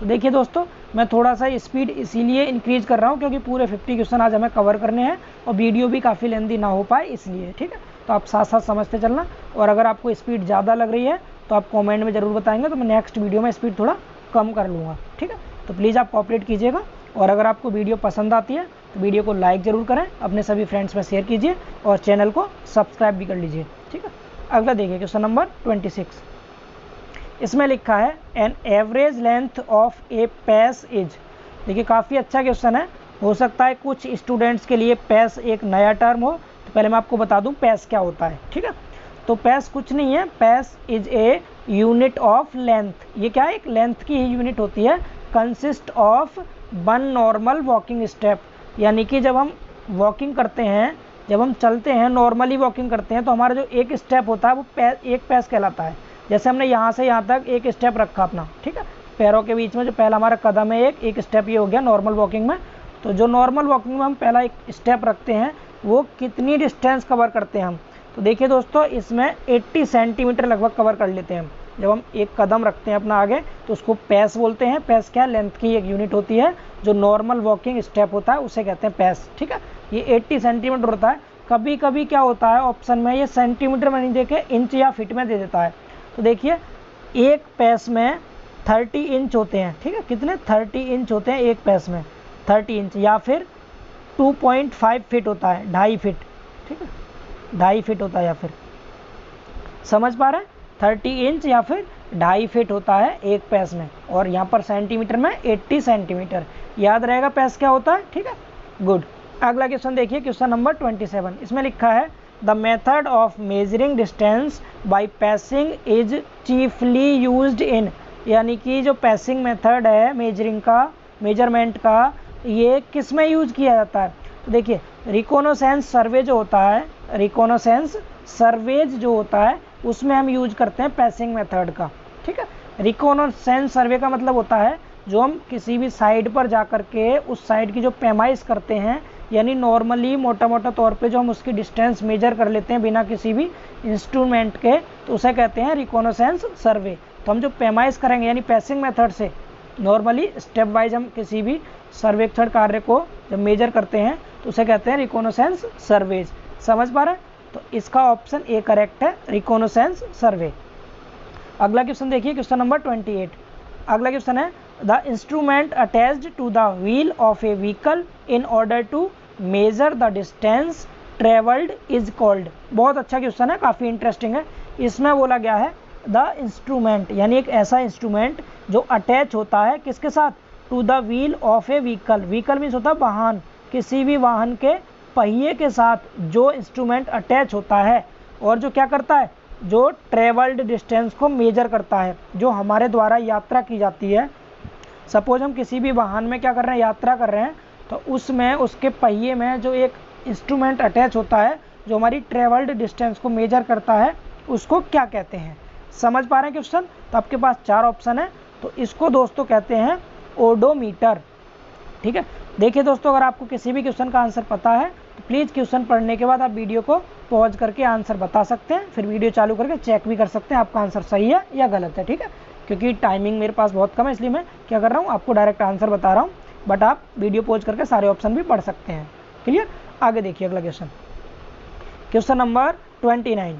तो देखिए दोस्तों, मैं थोड़ा सा स्पीड इसीलिए इंक्रीज कर रहा हूँ क्योंकि पूरे 50 क्वेश्चन आज हमें कवर करने हैं और वीडियो भी काफ़ी लेंदी ना हो पाए इसलिए। ठीक है, तो आप साथ साथ समझते चलना, और अगर आपको स्पीड ज़्यादा लग रही है तो आप कमेंट में ज़रूर बताएंगे, तो मैं नेक्स्ट वीडियो में स्पीड थोड़ा कम कर लूँगा। ठीक है, तो प्लीज़ आप कोऑपरेट कीजिएगा, और अगर आपको वीडियो पसंद आती है तो वीडियो को लाइक ज़रूर करें, अपने सभी फ्रेंड्स में शेयर कीजिए, और चैनल को सब्सक्राइब भी कर लीजिए। ठीक है, अगला देखिए क्वेश्चन नंबर 26। इसमें लिखा है एन एवरेज लेंथ ऑफ ए पैस इज। देखिए काफ़ी अच्छा क्वेश्चन है, हो सकता है कुछ स्टूडेंट्स के लिए पैस एक नया टर्म हो, तो पहले मैं आपको बता दूं पैस क्या होता है। ठीक है, तो पैस कुछ नहीं है, पैस is a unit of length. ये क्या है? एक लेंथ की ही यूनिट होती है, consist of one normal walking step. यानी कि जब हम वॉकिंग करते हैं, जब हम चलते हैं, नॉर्मली वॉकिंग करते हैं, तो हमारा जो एक स्टेप होता है वो एक पैस कहलाता है। जैसे हमने यहाँ से यहाँ तक एक स्टेप रखा अपना, ठीक है, पैरों के बीच में जो पहला हमारा कदम है एक स्टेप, ये हो गया नॉर्मल वॉकिंग में। तो जो नॉर्मल वॉकिंग में हम पहला एक स्टेप रखते हैं वो कितनी डिस्टेंस कवर करते हैं हम? तो देखिए दोस्तों, इसमें 80 सेंटीमीटर लगभग कवर कर लेते हैं हम। जब हम एक कदम रखते हैं अपना आगे तो उसको पैस बोलते हैं। पैस क्या? लेंथ की एक यूनिट होती है, जो नॉर्मल वॉकिंग स्टेप होता है उसे कहते हैं पैस। ठीक है, ये 80 सेंटीमीटर होता है। कभी कभी क्या होता है ऑप्शन में ये सेंटीमीटर में नहीं देके इंच या फिट में दे देता है। तो देखिए एक पैस में 30 इंच होते हैं। ठीक है, कितने? 30 इंच होते हैं एक पैस में, 30 इंच, या फिर 2.5 फीट होता है, 2.5 फीट। ठीक है, 2.5 फीट होता है, या फिर समझ पा रहे हैं? 30 इंच या फिर 2.5 फीट होता है एक पैस में, और यहाँ पर सेंटीमीटर में 80 सेंटीमीटर। याद रहेगा पैस क्या होता है। ठीक है, गुड। अगला क्वेश्चन देखिए, क्वेश्चन नंबर 27। इसमें लिखा है the method of measuring distance by passing is chiefly used in. यानी कि जो पैसिंग मेथड है मेजरिंग का, मेजरमेंट का, ये किस में यूज किया जाता है? तो देखिए रिकॉनसेंस सर्वे जो होता है, रिकॉनसेंस सर्वेज जो होता है उसमें हम यूज करते हैं पैसिंग मेथड का। ठीक है, रिकॉनसेंस सर्वे का मतलब होता है जो हम किसी भी साइड पर जा कर के उस साइड की जो पैमाइश करते हैं, यानी नॉर्मली मोटा मोटा तौर पे जो हम उसकी डिस्टेंस मेजर कर लेते हैं बिना किसी भी इंस्ट्रूमेंट के, तो उसे कहते हैं रिकॉनसेंस सर्वे। तो हम जो पैमाइश करेंगे यानी पैसिंग मेथड से नॉर्मली स्टेप वाइज हम किसी भी सर्वेक्षण कार्य को जब मेजर करते हैं तो उसे कहते हैं रिकॉनसेंस सर्वेज। समझ पा रहे हैं? तो इसका ऑप्शन ए करेक्ट है, रिकॉनसेंस सर्वे। अगला क्वेश्चन देखिए, क्वेश्चन नंबर 28। अगला क्वेश्चन है the instrument attached to the wheel of a vehicle in order to measure the distance travelled is called. बहुत अच्छा क्वेश्चन है, काफ़ी इंटरेस्टिंग है। इसमें बोला गया है द इंस्ट्रूमेंट, यानी एक ऐसा इंस्ट्रूमेंट जो अटैच होता है किसके साथ? To the wheel of a vehicle. Vehicle means होता है वाहन, किसी भी वाहन के पहिए के साथ जो इंस्ट्रूमेंट अटैच होता है और जो क्या करता है, जो ट्रेवल्ड डिस्टेंस को मेजर करता है, जो हमारे द्वारा यात्रा की जाती है। सपोज हम किसी भी वाहन में क्या कर रहे हैं, यात्रा कर रहे हैं, तो उसमें उसके पहिए में जो एक इंस्ट्रूमेंट अटैच होता है जो हमारी ट्रेवल्ड डिस्टेंस को मेजर करता है, उसको क्या कहते हैं? समझ पा रहे हैं क्वेश्चन? तो आपके पास 4 ऑप्शन है, तो इसको दोस्तों कहते हैं ओडोमीटर। ठीक है, देखिए दोस्तों, अगर आपको किसी भी क्वेश्चन का आंसर पता है तो प्लीज़ क्वेश्चन पढ़ने के बाद आप वीडियो को पॉज करके आंसर बता सकते हैं, फिर वीडियो चालू करके चेक भी कर सकते हैं आपका आंसर सही है या गलत है। ठीक है, क्योंकि टाइमिंग मेरे पास बहुत कम है इसलिए मैं क्या कर रहा हूँ, आपको डायरेक्ट आंसर बता रहा हूँ, बट आप वीडियो पॉज करके सारे ऑप्शन भी पढ़ सकते हैं। क्लियर? आगे देखिए अगला question, question number 29।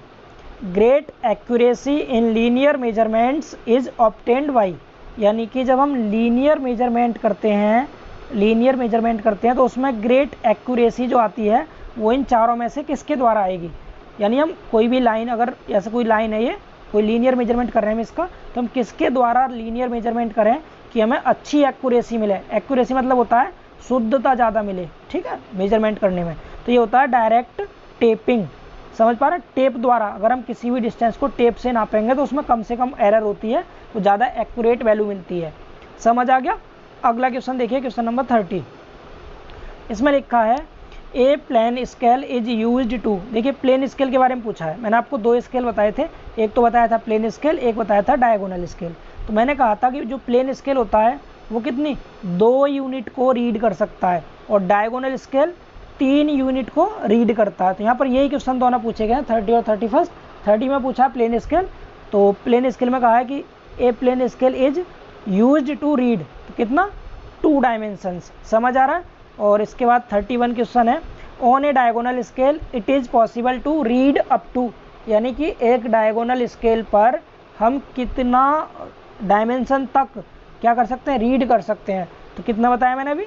Great accuracy in linear measurements is obtained by. यानी कि जब हम लीनियर मेजरमेंट करते हैं, तो उसमें ग्रेट एक्यूरेसी जो आती है वो इन चारों में से किसके द्वारा आएगी? यानी हम कोई भी लाइन, अगर ऐसा कोई लाइन है, ये कोई लीनियर मेजरमेंट कर रहे हैं हम इसका, तो हम किसके द्वारा लीनियर मेजरमेंट करें कि हमें अच्छी एक्यूरेसी मिले? एक्यूरेसी मतलब होता है शुद्धता ज़्यादा मिले। ठीक है, मेजरमेंट करने में, तो ये होता है डायरेक्ट टेपिंग। समझ पा रहे हैं? टेप द्वारा अगर हम किसी भी डिस्टेंस को टेप से नापेंगे तो उसमें कम से कम एरर होती है, वो ज़्यादा एक्यूरेट वैल्यू मिलती है। समझ आ गया? अगला क्वेश्चन देखिए, क्वेश्चन नंबर 30। इसमें लिखा है a plane scale is used to. देखिए प्लेन स्केल के बारे में पूछा है। मैंने आपको 2 स्केल बताए थे, एक तो बताया था प्लेन स्केल, एक बताया था डायगोनल स्केल। तो मैंने कहा था कि जो प्लेन स्केल होता है वो कितनी 2 यूनिट को रीड कर सकता है और डायगोनल स्केल 3 यूनिट को रीड करता है। तो यहाँ पर यही क्वेश्चन दोनों पूछे गए हैं, 30 और 31। 30 में पूछा प्लेन स्केल, तो प्लेन स्केल में कहा है कि a plane scale is used to read, तो कितना 2 डायमेंशंस। समझ आ रहा है? और इसके बाद 31 क्वेश्चन है, on a diagonal scale it is possible to read up to, यानी कि एक डायगोनल स्केल पर हम कितना डायमेंशन तक क्या कर सकते हैं, रीड कर सकते हैं। तो कितना बताया मैंने अभी,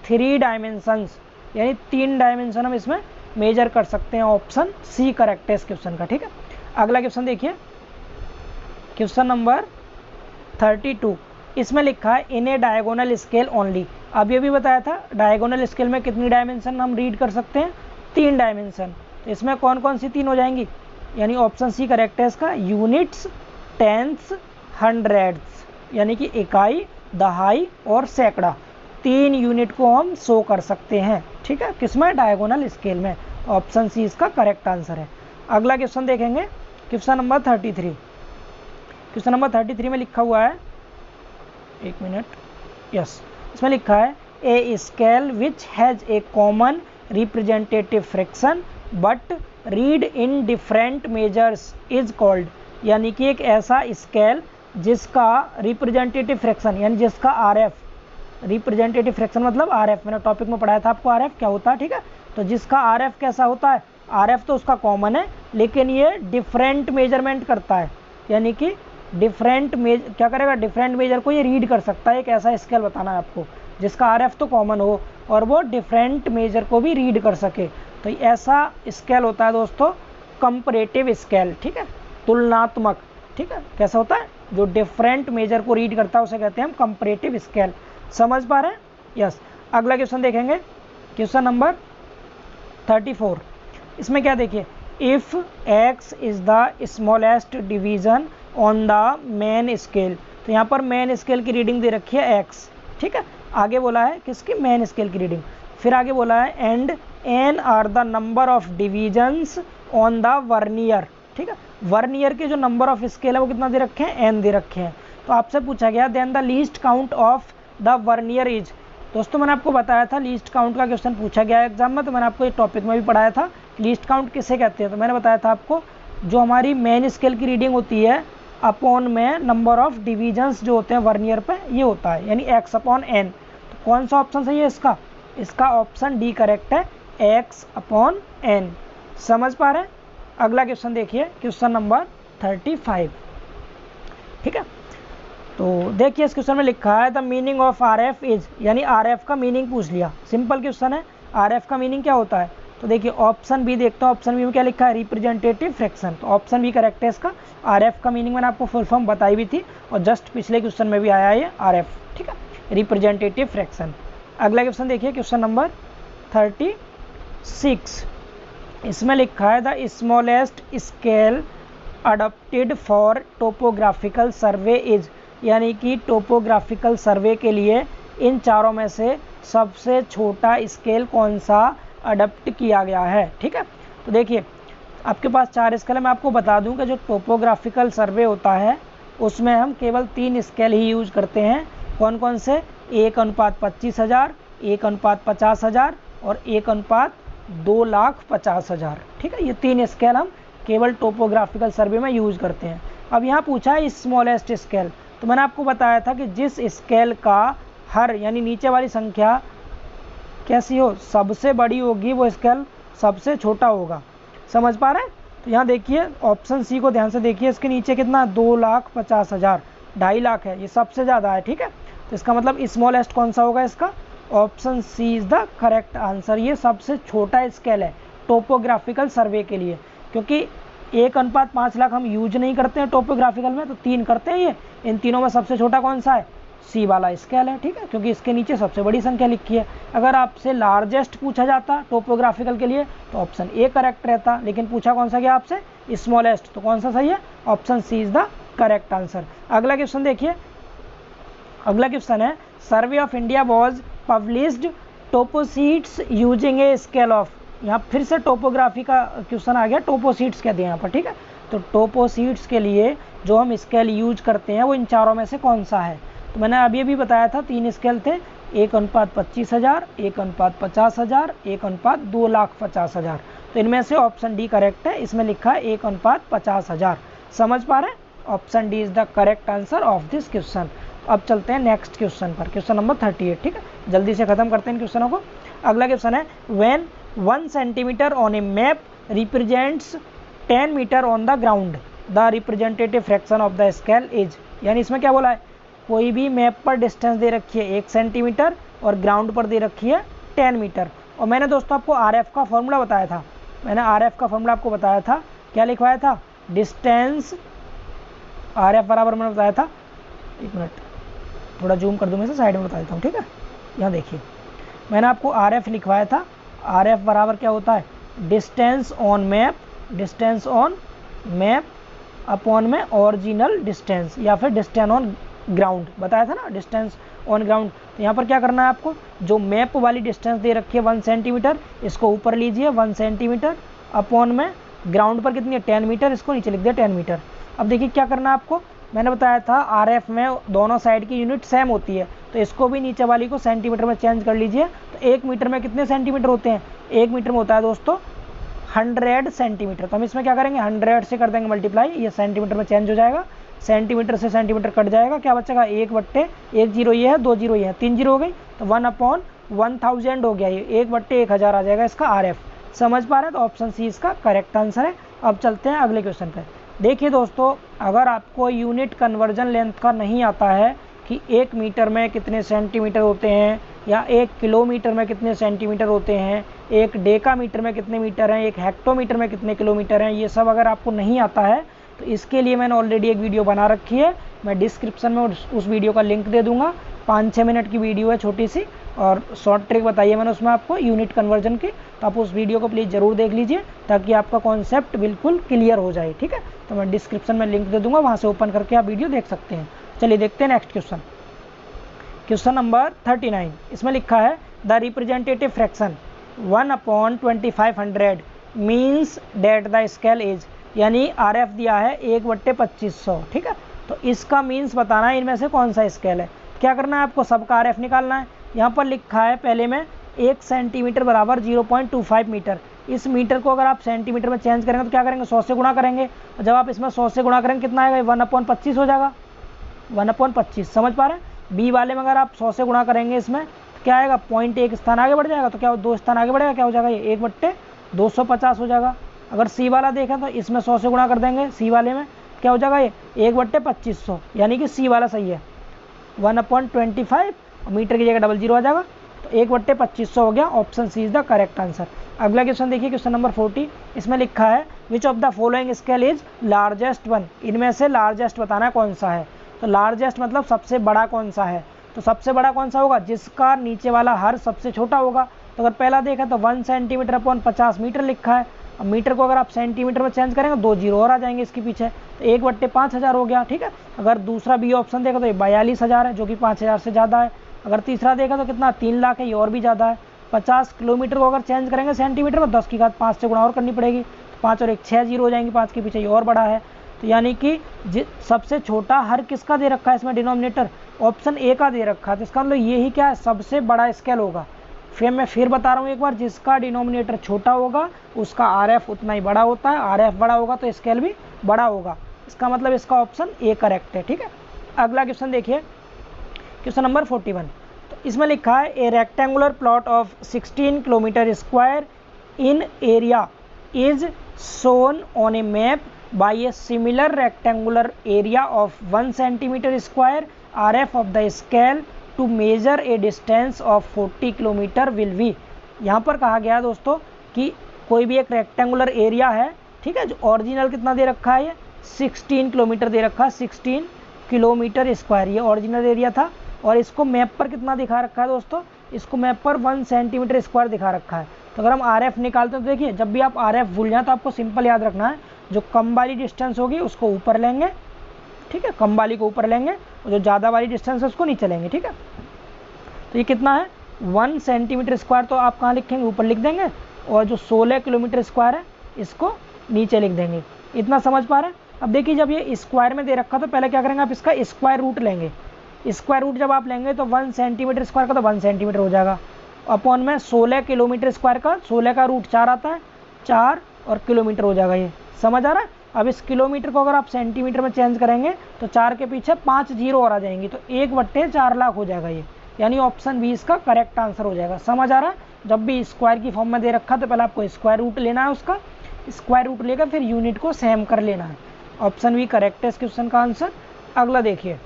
3 डायमेंशंस, यानी 3 डायमेंशन हम इसमें मेजर कर सकते हैं। ऑप्शन सी करेक्ट है इस क्वेश्चन का। ठीक है, अगला क्वेश्चन देखिए, क्वेश्चन नंबर 32। इसमें लिखा है इन ए डायगोनल स्केल ओनली। अब ये भी बताया था डायगोनल स्केल में कितनी डायमेंशन हम रीड कर सकते हैं, 3 डायमेंशन। तो इसमें कौन कौन सी 3 हो जाएंगी, यानी ऑप्शन सी करेक्ट है इसका, यूनिट्स, टेंस, हंड्रेड्स, यानी कि इकाई, दहाई और सैकड़ा, 3 यूनिट को हम शो कर सकते हैं। ठीक है, किसमें, डायगोनल स्केल में। ऑप्शन सी इसका करेक्ट आंसर है। अगला क्वेश्चन देखेंगे, क्वेश्चन नंबर 33। क्वेश्चन नंबर 33 में लिखा हुआ है, एक मिनट, यस, इसमें लिखा है a scale which has a common representative fraction but read in different measures is called, यानी कि एक ऐसा स्केल जिसका रिप्रेजेंटेटिव फ्रैक्शन, यानी जिसका आरएफ, रिप्रेजेंटेटिव फ्रैक्शन मतलब आरएफ, मैंने टॉपिक में पढ़ाया था आपको आरएफ क्या होता है। ठीक है, तो जिसका आरएफ कैसा होता है, आरएफ तो उसका कॉमन है लेकिन ये डिफरेंट मेजरमेंट करता है, यानी कि डिफरेंट क्या करेगा, डिफरेंट मेजर को ये रीड कर सकता है। एक ऐसा स्केल बताना है आपको जिसका आरएफ तो कॉमन हो और वो डिफरेंट मेजर को भी रीड कर सके। तो ऐसा स्केल होता है दोस्तों कंपैरेटिव स्केल। ठीक है, तुलनात्मक। ठीक है, कैसा होता है, जो डिफरेंट मेजर को रीड करता है उसे कहते हैं हम कंपैरेटिव स्केल। समझ पा रहे हैं? यस। अगला क्वेश्चन देखेंगे, क्वेश्चन नंबर 34। इसमें क्या देखिए, if x is the smallest division on the main scale. तो यहाँ पर मेन स्केल की रीडिंग दे रखी है x। ठीक है, आगे बोला है किसकी, मेन स्केल की रीडिंग। फिर आगे बोला है and n are the number of divisions on the vernier. ठीक है, वर्नियर के जो नंबर ऑफ स्केल है वो कितना दे रखे हैं, n दे रखे हैं। तो आपसे पूछा गया then the least count of the vernier is. दोस्तों मैंने आपको बताया था लीस्ट काउंट का क्वेश्चन पूछा गया है एग्जाम में, तो मैंने आपको एक टॉपिक में भी पढ़ाया था लीस्ट काउंट किसे कहते हैं। तो मैंने बताया था आपको जो हमारी मेन स्केल की रीडिंग होती है अपॉन में नंबर ऑफ डिवीजन्स जो होते हैं वर्नियर पे, ये होता है, यानी x अपॉन n। तो कौन सा ऑप्शन सही है इसका, इसका ऑप्शन डी करेक्ट है, x अपॉन n। समझ पा रहे हैं? अगला क्वेश्चन देखिए, क्वेश्चन नंबर 35। ठीक है, तो देखिए इस क्वेश्चन में लिखा है the meaning of RF is, यानी RF का मीनिंग पूछ लिया। सिंपल क्वेश्चन है, RF का मीनिंग क्या होता है। तो देखिए ऑप्शन बी देखता हूँ, ऑप्शन बी में क्या लिखा है, रिप्रेजेंटेटिव फ्रैक्शन। तो ऑप्शन बी करेक्ट है इसका। RF का मीनिंग मैंने आपको फुल फॉर्म बताई भी थी और जस्ट पिछले क्वेश्चन में भी आया है ये RF। ठीक है, रिप्रेजेंटेटिव फ्रैक्शन। अगला क्वेश्चन देखिए, क्वेश्चन नंबर 36। इसमें लिखा है the smallest scale adopted for topographical survey is, यानी कि टोपोग्राफिकल सर्वे के लिए इन चारों में से सबसे छोटा स्केल कौन सा अडॉप्ट किया गया है। ठीक है, तो देखिए आपके पास 4 स्केल है। मैं आपको बता दूं कि जो टोपोग्राफिकल सर्वे होता है उसमें हम केवल 3 स्केल ही यूज करते हैं। कौन कौन से, 1:25,000, 1:50,000 और 1:2,50,000। ठीक है, ये 3 स्केल हम केवल टोपोग्राफिकल सर्वे में यूज करते हैं। अब यहाँ पूछा है स्मॉलेस्ट स्केल, तो मैंने आपको बताया था कि जिस स्केल का हर यानी नीचे वाली संख्या कैसी हो, सबसे बड़ी होगी, वो स्केल सबसे छोटा होगा। समझ पा रहे हैं? तो यहाँ देखिए ऑप्शन सी को ध्यान से देखिए, इसके नीचे कितना 2,50,000, 2.5 लाख है, ये सबसे ज़्यादा है। ठीक है, तो इसका मतलब स्मॉलेस्ट कौन सा होगा इसका, option C is the correct answer. ये सबसे छोटा स्केल है टोपोग्राफिकल सर्वे के लिए, क्योंकि 1:5 लाख हम यूज नहीं करते हैं टोपोग्राफिकल में, तो 3 करते हैं ये। इन तीनों में सबसे छोटा कौन सा है, सी वाला स्केल है, ठीक है, क्योंकि इसके नीचे सबसे बड़ी संख्या लिखी है। अगर आपसे लार्जेस्ट पूछा जाता टोपोग्राफिकल के लिए तो ऑप्शन ए करेक्ट रहता, लेकिन पूछा कौन सा गया आपसे, स्मॉलेस्ट, तो कौन सा सही है, option C is the correct answer. अगला क्वेश्चन देखिए, अगला क्वेश्चन है survey of India was published toposheets using a scale of, यहाँ फिर से टोपोग्राफी का क्वेश्चन आ गया, टोपोसीट्स कहते हैं यहाँ पर, ठीक है। तो टोपोसीट्स के लिए जो हम स्केल यूज करते हैं वो इन चारों में से कौन सा है। तो मैंने अभी बताया था 3 स्केल थे, 1:25,000, 1:50,000, 1:2,50,000। तो इनमें से ऑप्शन डी करेक्ट है, इसमें लिखा है 1:50,000। समझ पा रहे हैं, option D is the correct answer of this question. अब चलते हैं नेक्स्ट क्वेश्चन पर, क्वेश्चन नंबर 38, ठीक है, जल्दी से खत्म करते हैं इन क्वेश्चनों को। अगला क्वेश्चन है when 1 centimetre on a map represents 10 metre on the ground the representative fraction of the scale is, यानी इसमें क्या बोला है, कोई भी मैप पर डिस्टेंस दे रखी है 1 सेंटीमीटर और ग्राउंड पर दे रखी है 10 मीटर। और मैंने दोस्तों आपको RF का फॉर्मूला बताया था, मैंने RF का फॉर्मूला आपको बताया था, क्या लिखवाया था, डिस्टेंस RF बराबर मैंने बताया था, एक मिनट थोड़ा जूम कर दूँ, मैं से साइड में बता देता हूँ, ठीक है। यहाँ देखिए मैंने आपको RF लिखवाया था, RF बराबर क्या होता है, distance on map, distance on map upon में ओरिजिनल डिस्टेंस, या फिर डिस्टेंस ऑन ग्राउंड बताया था ना, डिस्टेंस ऑन ग्राउंड। तो यहाँ पर क्या करना है आपको, जो मैप वाली डिस्टेंस दे रखी है 1 सेंटीमीटर, इसको ऊपर लीजिए 1 सेंटीमीटर अपॉन में ग्राउंड पर कितनी है 10 मीटर, इसको नीचे लिख दिया 10 मीटर। अब देखिए क्या करना है आपको, मैंने बताया था RF में दोनों साइड की यूनिट सेम होती है, तो इसको भी नीचे वाली को सेंटीमीटर में चेंज कर लीजिए। तो 1 मीटर में कितने सेंटीमीटर होते हैं, 1 मीटर में होता है दोस्तों 100 सेंटीमीटर। तो हम इसमें क्या करेंगे, 100 से कर देंगे मल्टीप्लाई, ये सेंटीमीटर में चेंज हो जाएगा, सेंटीमीटर से सेंटीमीटर कट जाएगा, क्या बचेगा 1/1 जीरो ये है, 2 जीरो ये है, 3 जीरो हो गई, तो 1/1000 हो गया, ये 1/1000 आ जाएगा इसका RF। समझ पा रहे हैं, तो ऑप्शन सी इसका करेक्ट आंसर है। अब चलते हैं अगले क्वेश्चन पे। देखिए दोस्तों, अगर आपको यूनिट कन्वर्जन लेंथ का नहीं आता है कि 1 मीटर में कितने सेंटीमीटर होते हैं, या 1 किलोमीटर में कितने सेंटीमीटर होते हैं, 1 डेकामीटर में कितने मीटर हैं, 1 हेक्टोमीटर में कितने किलोमीटर हैं, ये सब अगर आपको नहीं आता है तो इसके लिए मैंने ऑलरेडी एक वीडियो बना रखी है, मैं डिस्क्रिप्शन में उस वीडियो का लिंक दे दूंगा। 5-6 मिनट की वीडियो है छोटी सी, और शॉर्ट ट्रिक बताइए मैंने उसमें आपको यूनिट कन्वर्जन की, तो आप उस वीडियो को प्लीज़ ज़रूर देख लीजिए ताकि आपका कॉन्सेप्ट बिल्कुल क्लियर हो जाए, ठीक है। तो मैं डिस्क्रिप्शन में लिंक दे दूंगा, वहाँ से ओपन करके आप वीडियो देख सकते हैं। चलिए देखते हैं नेक्स्ट क्वेश्चन, क्वेश्चन नंबर 39। इसमें लिखा है the representative fraction 1/2500 means that the scale is, यानी RF दिया है 1/2500, ठीक है। तो इसका मीन्स बताना है इनमें से कौन सा स्केल है। क्या करना है आपको, सबका RF निकालना है। यहाँ पर लिखा है पहले में 1 सेंटीमीटर बराबर 0.25 मीटर, इस मीटर को अगर आप सेंटीमीटर में चेंज करेंगे तो क्या करेंगे, 100 से गुणा करेंगे, और जब आप इसमें 100 से गुणा करेंगे कितना आएगा, 1/25 हो जाएगा, 1/25। समझ पा रहे हैं, बी वाले में अगर आप 100 से गुणा करेंगे इसमें तो क्या आएगा, 0.1 स्थान आगे बढ़ जाएगा, तो क्या 2 स्थान आगे बढ़ेगा, क्या हो जाएगा, ये 1/250 हो जाएगा। अगर सी वाला देखें तो इसमें 100 से गुणा कर देंगे, सी वाले में क्या हो जाएगा, ये 1/2500, यानी कि सी वाला सही है, 1/25 और मीटर की जगह 00 आ जाएगा, तो 1/2500 हो गया, option C is the correct answer. अगला क्वेश्चन देखिए, क्वेश्चन नंबर 40। इसमें लिखा है which of the following scale is largest one, इनमें से लार्जेस्ट बताना है कौन सा है। तो लार्जेस्ट मतलब सबसे बड़ा कौन सा है, तो सबसे बड़ा कौन सा होगा, जिसका नीचे वाला हर सबसे छोटा होगा। तो अगर पहला देखा तो 1 सेंटीमीटर अपॉन 50 मीटर लिखा है, अब मीटर को अगर आप सेंटीमीटर में चेंज करेंगे 2 जीरो और आ जाएंगे इसके पीछे, तो 1/5000 हो गया, ठीक है। अगर दूसरा बी ऑप्शन देखा तो ये 42,000 है, जो कि 5000 से ज़्यादा है। अगर तीसरा देखा तो कितना 3 लाख है, ये और भी ज़्यादा है। 50 किलोमीटर को अगर चेंज करेंगे सेंटीमीटर में 10 की घात 5 से गुणा और करनी पड़ेगी, तो 5 और 1 6 जीरो हो जाएंगे, 5 के पीछे ये और बड़ा है। तो यानी कि सबसे छोटा हर किसका दे रखा है इसमें डिनोमिनेटर, ऑप्शन ए का दे रखा है, तो इसका मतलब यही क्या है, सबसे बड़ा स्केल होगा। फिर मैं फिर बता रहा हूँ एक बार, जिसका डिनोमिनेटर छोटा होगा उसका RF उतना ही बड़ा होता है, RF बड़ा होगा तो स्केल भी बड़ा होगा, इसका मतलब इसका ऑप्शन ए करेक्ट है, ठीक है। अगला क्वेश्चन देखिए, क्वेश्चन नंबर 41। तो इसमें लिखा है a rectangular plot of 16 kilometre square in area is shown on a map by a similar rectangular area of 1 centimetre square, RF of the scale to measure a distance of 40 kilometre will be. यहाँ पर कहा गया दोस्तों कि कोई भी एक रेक्टेंगुलर एरिया है, ठीक है, जो ओरिजिनल कितना दे रखा है, ये 16 किलोमीटर दे रखा है, 16 किलोमीटर स्क्वायर ये ओरिजिनल एरिया था, और इसको मैप पर कितना दिखा रखा है दोस्तों, इसको मैप पर 1 सेंटीमीटर स्क्वायर दिखा रखा है। तो अगर हम RF निकालते हैं तो देखिए, जब भी आप RF भूल जाए तो आपको सिंपल याद रखना है, जो कम वाली डिस्टेंस होगी उसको ऊपर लेंगे, ठीक है, कम वाली को ऊपर लेंगे, और जो ज़्यादा वाली डिस्टेंस है उसको नीचे लेंगे, ठीक है। तो ये कितना है 1 सेंटीमीटर स्क्वायर, तो आप कहाँ लिखेंगे, ऊपर लिख देंगे, और जो 16 किलोमीटर स्क्वायर है इसको नीचे लिख देंगे। इतना समझ पा रहे हैं। अब देखिए, जब ये स्क्वायर में दे रखा तो पहले क्या करेंगे, आप इसका स्क्वायर रूट लेंगे। स्क्वायर रूट जब आप लेंगे तो 1 सेंटीमीटर स्क्वायर का तो 1 सेंटीमीटर हो जाएगा, अपॉन में 16 किलोमीटर स्क्वायर का, 16 का रूट 4 आता है, 4 और किलोमीटर हो जाएगा। ये समझ आ रहा है। अब इस किलोमीटर को अगर आप सेंटीमीटर में चेंज करेंगे तो 4 के पीछे 5 जीरो और आ जाएंगी, तो 1/4 लाख हो जाएगा ये, यानी ऑप्शन बी इसका करेक्ट आंसर हो जाएगा। समझ आ रहा है। जब भी स्क्वायर की फॉर्म में दे रखा तो पहले आपको स्क्वायर रूट लेना है, उसका स्क्वायर रूट लेकर फिर यूनिट को सेम कर लेना है। ऑप्शन बी करेक्ट है इस क्वेश्चन का आंसर। अगला देखिए,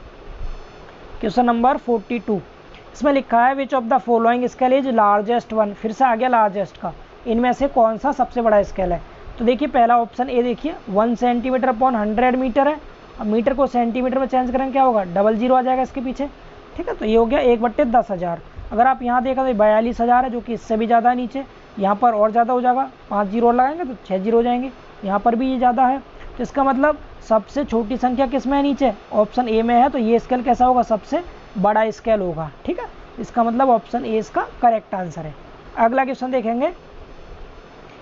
क्वेश्चन नंबर 42। इसमें लिखा है which of the following scale is largest one. फिर से आ गया लार्जेस्ट का, इनमें से कौन सा सबसे बड़ा स्केल है। तो देखिए, पहला ऑप्शन ए देखिए, 1 सेंटीमीटर अपॉन 100 मीटर है। अब मीटर को सेंटीमीटर में चेंज करेंगे क्या होगा, डबल जीरो आ जाएगा इसके पीछे, ठीक है। तो ये हो गया 1/10,000। अगर आप यहाँ देखा तो 42,000 है, जो कि इससे भी ज़्यादा है नीचे, यहाँ पर और ज़्यादा हो जाएगा, 5 जीरो और लगाएंगे तो 6 जीरो हो जाएंगे, यहाँ पर भी ये ज़्यादा है। तो इसका मतलब सबसे छोटी संख्या किस में है, नीचे, ऑप्शन ए में है। तो ये स्केल कैसा होगा, सबसे बड़ा स्केल होगा, ठीक है। इसका मतलब ऑप्शन ए इसका करेक्ट आंसर है। अगला क्वेश्चन देखेंगे,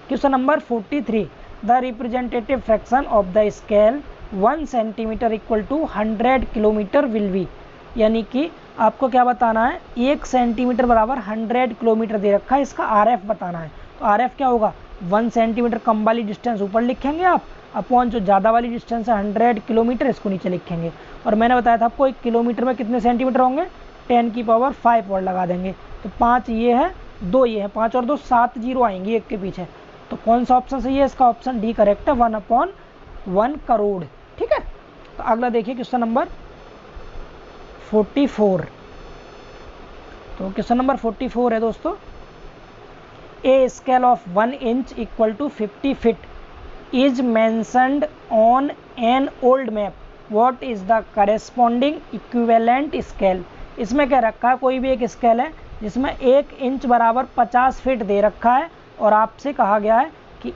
question number 43। The representative fraction of the scale 1 centimetre equal to 100 kilometre will be. यानी कि आपको क्या बताना है, 1 सेंटीमीटर बराबर 100 किलोमीटर दे रखा है, इसका RF बताना है। तो RF क्या होगा, 1 सेंटीमीटर कम वाली डिस्टेंस ऊपर लिखेंगे आप, अपॉन जो ज़्यादा वाली डिस्टेंस है 100 किलोमीटर, इसको नीचे लिखेंगे। और मैंने बताया था आपको 1 किलोमीटर में कितने सेंटीमीटर होंगे, 10⁵ वर्ड लगा देंगे। तो 5 ये है, 2 ये है, 5 और 2 7 जीरो आएंगी एक के पीछे। तो कौन सा ऑप्शन सही है, इसका ऑप्शन डी करेक्ट है, 1/1 करोड़, ठीक है। तो अगला देखिए क्वेश्चन नंबर 44। तो क्वेश्चन नंबर 44 है दोस्तों, a scale of 1 inch equal to 50 feet is mentioned on an old map. What is the corresponding equivalent scale? इसमें क्या रखा है, कोई भी एक स्केल है जिसमें 1 इंच बराबर 50 फीट दे रखा है, और आपसे कहा गया है कि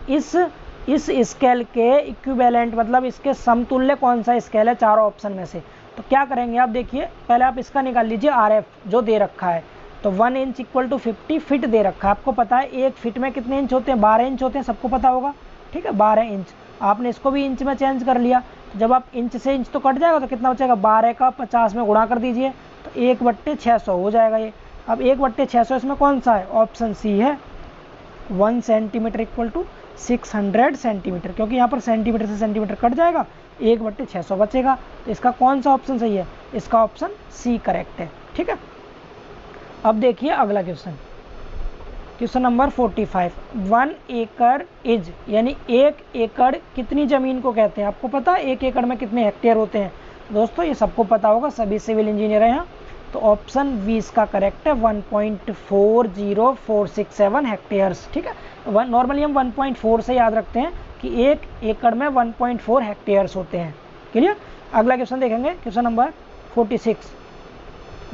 इस स्केल के इक्विवेलेंट मतलब इसके समतुल्य कौन सा स्केल है चारों ऑप्शन में से। तो क्या करेंगे आप, देखिए पहले आप इसका निकाल लीजिए RF जो दे रखा है। तो 1 इंच इक्वल टू 50 फीट दे रखा है, आपको पता है 1 फीट में कितने इंच होते हैं, 12 इंच होते हैं, सबको पता होगा, ठीक है, 12 इंच। आपने इसको भी इंच में चेंज कर लिया, तो जब आप इंच से इंच तो कट जाएगा, तो कितना बचेगा, 12 का 50 में गुणा कर दीजिए, तो 1/600 हो जाएगा ये। अब 1/600 इसमें कौन सा है, ऑप्शन सी है, 1 सेंटीमीटर इक्वल टू 600 सेंटीमीटर, क्योंकि यहाँ पर सेंटीमीटर से सेंटीमीटर कट जाएगा, 1/600 बचेगा। तो इसका कौन सा ऑप्शन सही है, इसका ऑप्शन सी करेक्ट है, ठीक है। अब देखिए अगला क्वेश्चन, क्वेश्चन नंबर 45। 1 एकड़ इज, यानी 1 एकड़ कितनी ज़मीन को कहते हैं, आपको पता है 1 एकड़ में कितने हेक्टेयर होते हैं दोस्तों, ये सबको पता होगा, सभी सिविल इंजीनियर हैं यहाँ। तो ऑप्शन 20 का करेक्ट है, 1.40467 हेक्टेयर्स, ठीक है। नॉर्मली हम 1.4 से याद रखते हैं कि 1 एकड़ में 1.4 हेक्टेयर्स होते हैं, क्लियर। अगला क्वेश्चन देखेंगे, क्वेश्चन नंबर 46।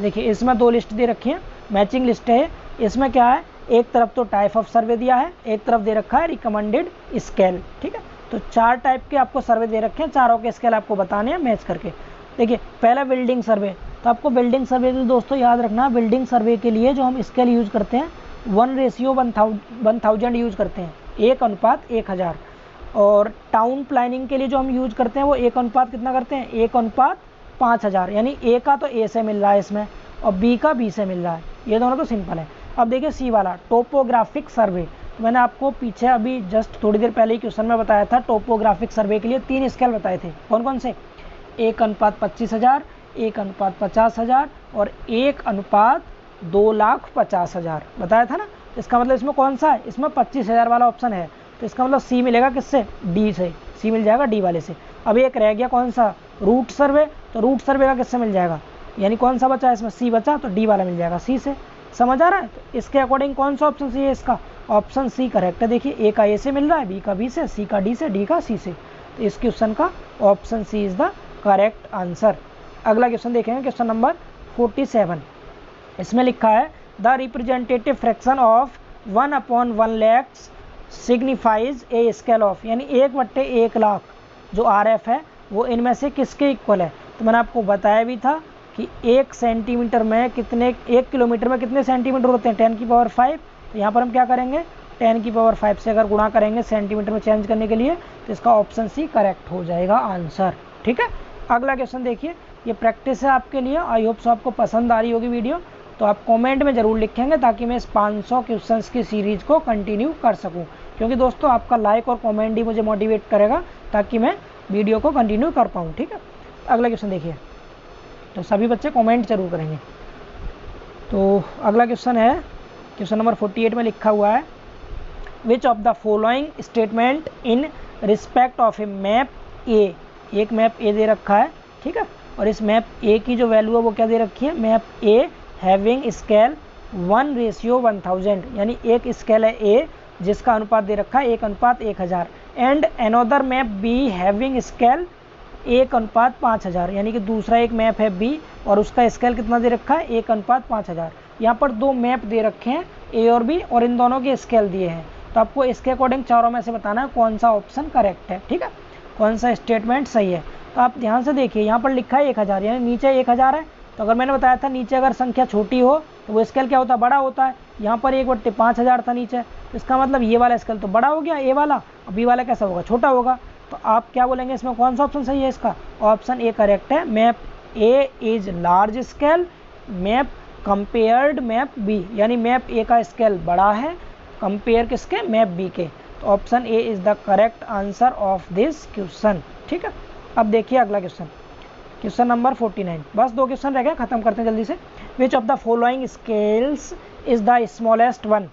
देखिए इसमें 2 लिस्ट दे रखी है, मैचिंग लिस्ट है। इसमें क्या है, एक तरफ तो टाइप ऑफ सर्वे दिया है, एक तरफ दे रखा है रिकमेंडेड स्केल, ठीक है। तो 4 टाइप के आपको सर्वे दे रखे हैं, चारों के स्केल आपको बताने हैं मैच करके। देखिए पहला बिल्डिंग सर्वे, तो आपको बिल्डिंग सर्वे के लिए दोस्तों याद रखना, बिल्डिंग सर्वे के लिए जो हम स्केल यूज़ करते हैं 1:1000 यूज़ करते हैं, 1:1000। और टाउन प्लानिंग के लिए जो हम यूज़ करते हैं वो 1 कितना करते हैं, 1:5000, यानी ए का तो ए से मिल रहा है इसमें, और बी का बी से मिल रहा है, ये दोनों तो सिंपल है। अब देखिए सी वाला टोपोग्राफिक सर्वे, तो मैंने आपको पीछे अभी जस्ट थोड़ी देर पहले ही क्वेश्चन में बताया था, टोपोग्राफिक सर्वे के लिए 3 स्केल बताए थे, कौन कौन से, 1:25,000, 1:50,000 और 1:2,50,000 बताया था ना। इसका मतलब इसमें कौन सा है, इसमें 25,000 वाला ऑप्शन है, तो इसका मतलब सी मिलेगा किससे, डी से, सी मिल जाएगा डी वाले से। अब एक रह गया कौन सा, रूट सर्वे, तो रूट सर्वे का किससे मिल जाएगा, यानी कौन सा बचा है इसमें, सी बचा, तो डी वाला मिल जाएगा सी से। समझ आ रहा है। तो इसके अकॉर्डिंग कौन सा ऑप्शन सही है, इसका ऑप्शन सी करेक्ट है। देखिए ए का ए से मिल रहा है, बी का बी से, सी का डी से, डी का सी से, तो इस क्वेश्चन का option C is the correct answer. अगला क्वेश्चन देखेंगे, क्वेश्चन नंबर 47 इसमें लिखा है the representative fraction of 1/1 lakh signifies a scale of, यानी 1/1 लाख जो RF है वो इनमें से किसके इक्वल है। तो मैंने आपको बताया भी था कि 1 सेंटीमीटर में कितने, 1 किलोमीटर में कितने सेंटीमीटर होते हैं, 10⁵ तो यहाँ पर हम क्या करेंगे 10⁵ से अगर गुणा करेंगे सेंटीमीटर में चेंज करने के लिए, तो इसका ऑप्शन सी करेक्ट हो जाएगा आंसर। ठीक है, अगला क्वेश्चन देखिए, ये प्रैक्टिस है आपके लिए, आई होप सो आपको पसंद आ रही होगी वीडियो, तो आप कमेंट में ज़रूर लिखेंगे ताकि मैं इस 500 क्वेश्चंस की सीरीज़ को कंटिन्यू कर सकूं, क्योंकि दोस्तों आपका लाइक और कमेंट ही मुझे मोटिवेट करेगा ताकि मैं वीडियो को कंटिन्यू कर पाऊँ। ठीक है, अगला क्वेश्चन देखिए, तो सभी बच्चे कमेंट जरूर करेंगे। तो अगला क्वेश्चन है, क्वेश्चन नंबर 48 में लिखा हुआ है which of the following statement in respect of a map A, एक मैप ए दे रखा है, ठीक है, और इस मैप ए की जो वैल्यू है वो क्या दे रखी है, मैप ए हैविंग स्केल 1:1000, यानी एक स्केल है ए जिसका अनुपात दे रखा है 1:1000, and another map be having scale 1:5000, यानी कि दूसरा एक मैप है बी और उसका स्केल कितना दे रखा है 1:5000। यहाँ पर दो मैप दे रखे हैं ए और बी और इन दोनों के स्केल दिए हैं, तो आपको इसके अकॉर्डिंग चारों में से बताना है कौन सा ऑप्शन करेक्ट है। ठीक है, कौन सा स्टेटमेंट सही है। तो आप ध्यान से देखिए, यहाँ पर लिखा है 1000, यानी नीचे 1000 है, तो अगर मैंने बताया था नीचे अगर संख्या छोटी हो तो वो स्केल क्या होता है, बड़ा होता है। यहाँ पर 1/5000 था नीचे, तो इसका मतलब ये वाला स्केल तो बड़ा हो गया ए वाला, और बी वाला कैसा होगा, छोटा होगा। तो आप क्या बोलेंगे इसमें कौन सा ऑप्शन सही है, इसका ऑप्शन ए करेक्ट है, map A is large scale map compared map B, यानी मैप ए का स्केल बड़ा है कंपेयर किसके, मैप बी के। तो option A is the correct answer of this question. ठीक है, अब देखिए अगला क्वेश्चन, क्वेश्चन नंबर 49, बस 2 क्वेश्चन रह गए, खत्म करते हैं जल्दी से। विच of the following scales is the smallest one,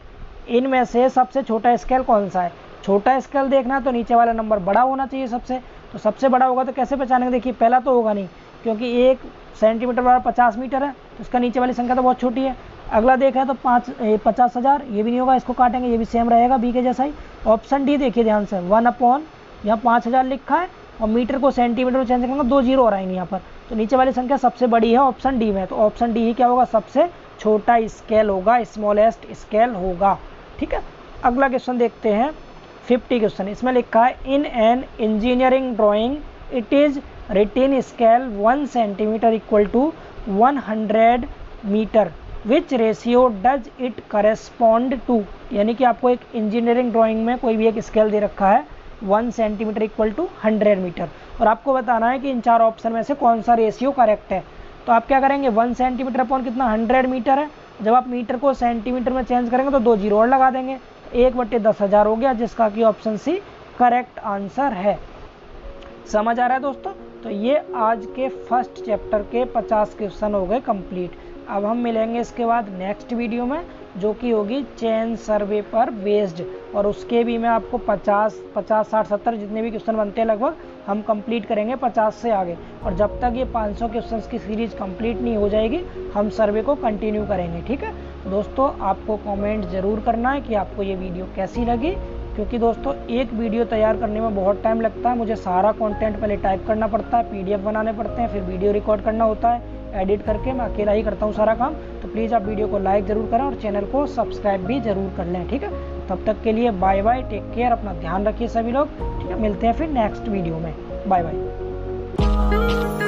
इनमें से सबसे छोटा स्केल कौन सा है। छोटा स्केल देखना तो नीचे वाला नंबर बड़ा होना चाहिए सबसे, तो सबसे बड़ा होगा तो कैसे पहचानेंगे, देखिए पहला तो होगा नहीं, क्योंकि 1 सेंटीमीटर बराबर 50 मीटर है, तो इसका नीचे वाली संख्या तो बहुत छोटी है। अगला देखा तो 50,000, ये भी नहीं होगा, इसको काटेंगे, ये भी सेम रहेगा बी के जैसा ही। ऑप्शन डी देखिए ध्यान से, 1/, यहाँ 5000 लिखा है और मीटर को सेंटीमीटर में चेंज करेंगे 2 जीरो हो रहा है यहाँ पर, तो नीचे वाली संख्या सबसे बड़ी है ऑप्शन डी में, तो ऑप्शन डी ही क्या होगा, सबसे छोटा स्केल होगा, स्मॉलेस्ट स्केल होगा। ठीक है, अगला क्वेश्चन देखते हैं 50 क्वेश्चन, इसमें लिखा है in an engineering drawing it is written scale 1 centimetre equal to 100 metre, which ratio does it correspond to, यानी कि आपको एक इंजीनियरिंग ड्राइंग में कोई भी एक स्केल दे रखा है 1 सेंटीमीटर इक्वल टू 100 मीटर, और आपको बताना है कि इन 4 ऑप्शन में से कौन सा रेशियो करेक्ट है। तो आप क्या करेंगे, 1 सेंटीमीटर अपॉन कितना 100 मीटर है, जब आप मीटर को सेंटीमीटर में चेंज करेंगे तो 2 जीरो और लगा देंगे, 1/10,000 हो गया, जिसका कि ऑप्शन सी करेक्ट आंसर है। समझ आ रहा है दोस्तों। तो ये आज के फर्स्ट चैप्टर के 50 क्वेश्चन हो गए कंप्लीट। अब हम मिलेंगे इसके बाद नेक्स्ट वीडियो में, जो कि होगी चेन सर्वे पर बेस्ड, और उसके भी मैं आपको 50, 60, 70 जितने भी क्वेश्चन बनते हैं लगभग हम कंप्लीट करेंगे 50 से आगे, और जब तक ये 500 क्वेश्चंस की सीरीज कंप्लीट नहीं हो जाएगी हम सर्वे को कंटिन्यू करेंगे। ठीक है दोस्तों, आपको कमेंट ज़रूर करना है कि आपको ये वीडियो कैसी लगी, क्योंकि दोस्तों एक वीडियो तैयार करने में बहुत टाइम लगता है, मुझे सारा कंटेंट पहले टाइप करना पड़ता है, PDF बनाने पड़ते हैं, फिर वीडियो रिकॉर्ड करना होता है, एडिट करके मैं अकेला ही करता हूँ सारा काम। तो प्लीज़ आप वीडियो को लाइक ज़रूर करें और चैनल को सब्सक्राइब भी ज़रूर कर लें। ठीक है, तब तक के लिए बाय बाय, टेक केयर, अपना ध्यान रखिए सभी लोग। ठीक है, मिलते हैं फिर नेक्स्ट वीडियो में, बाय बाय।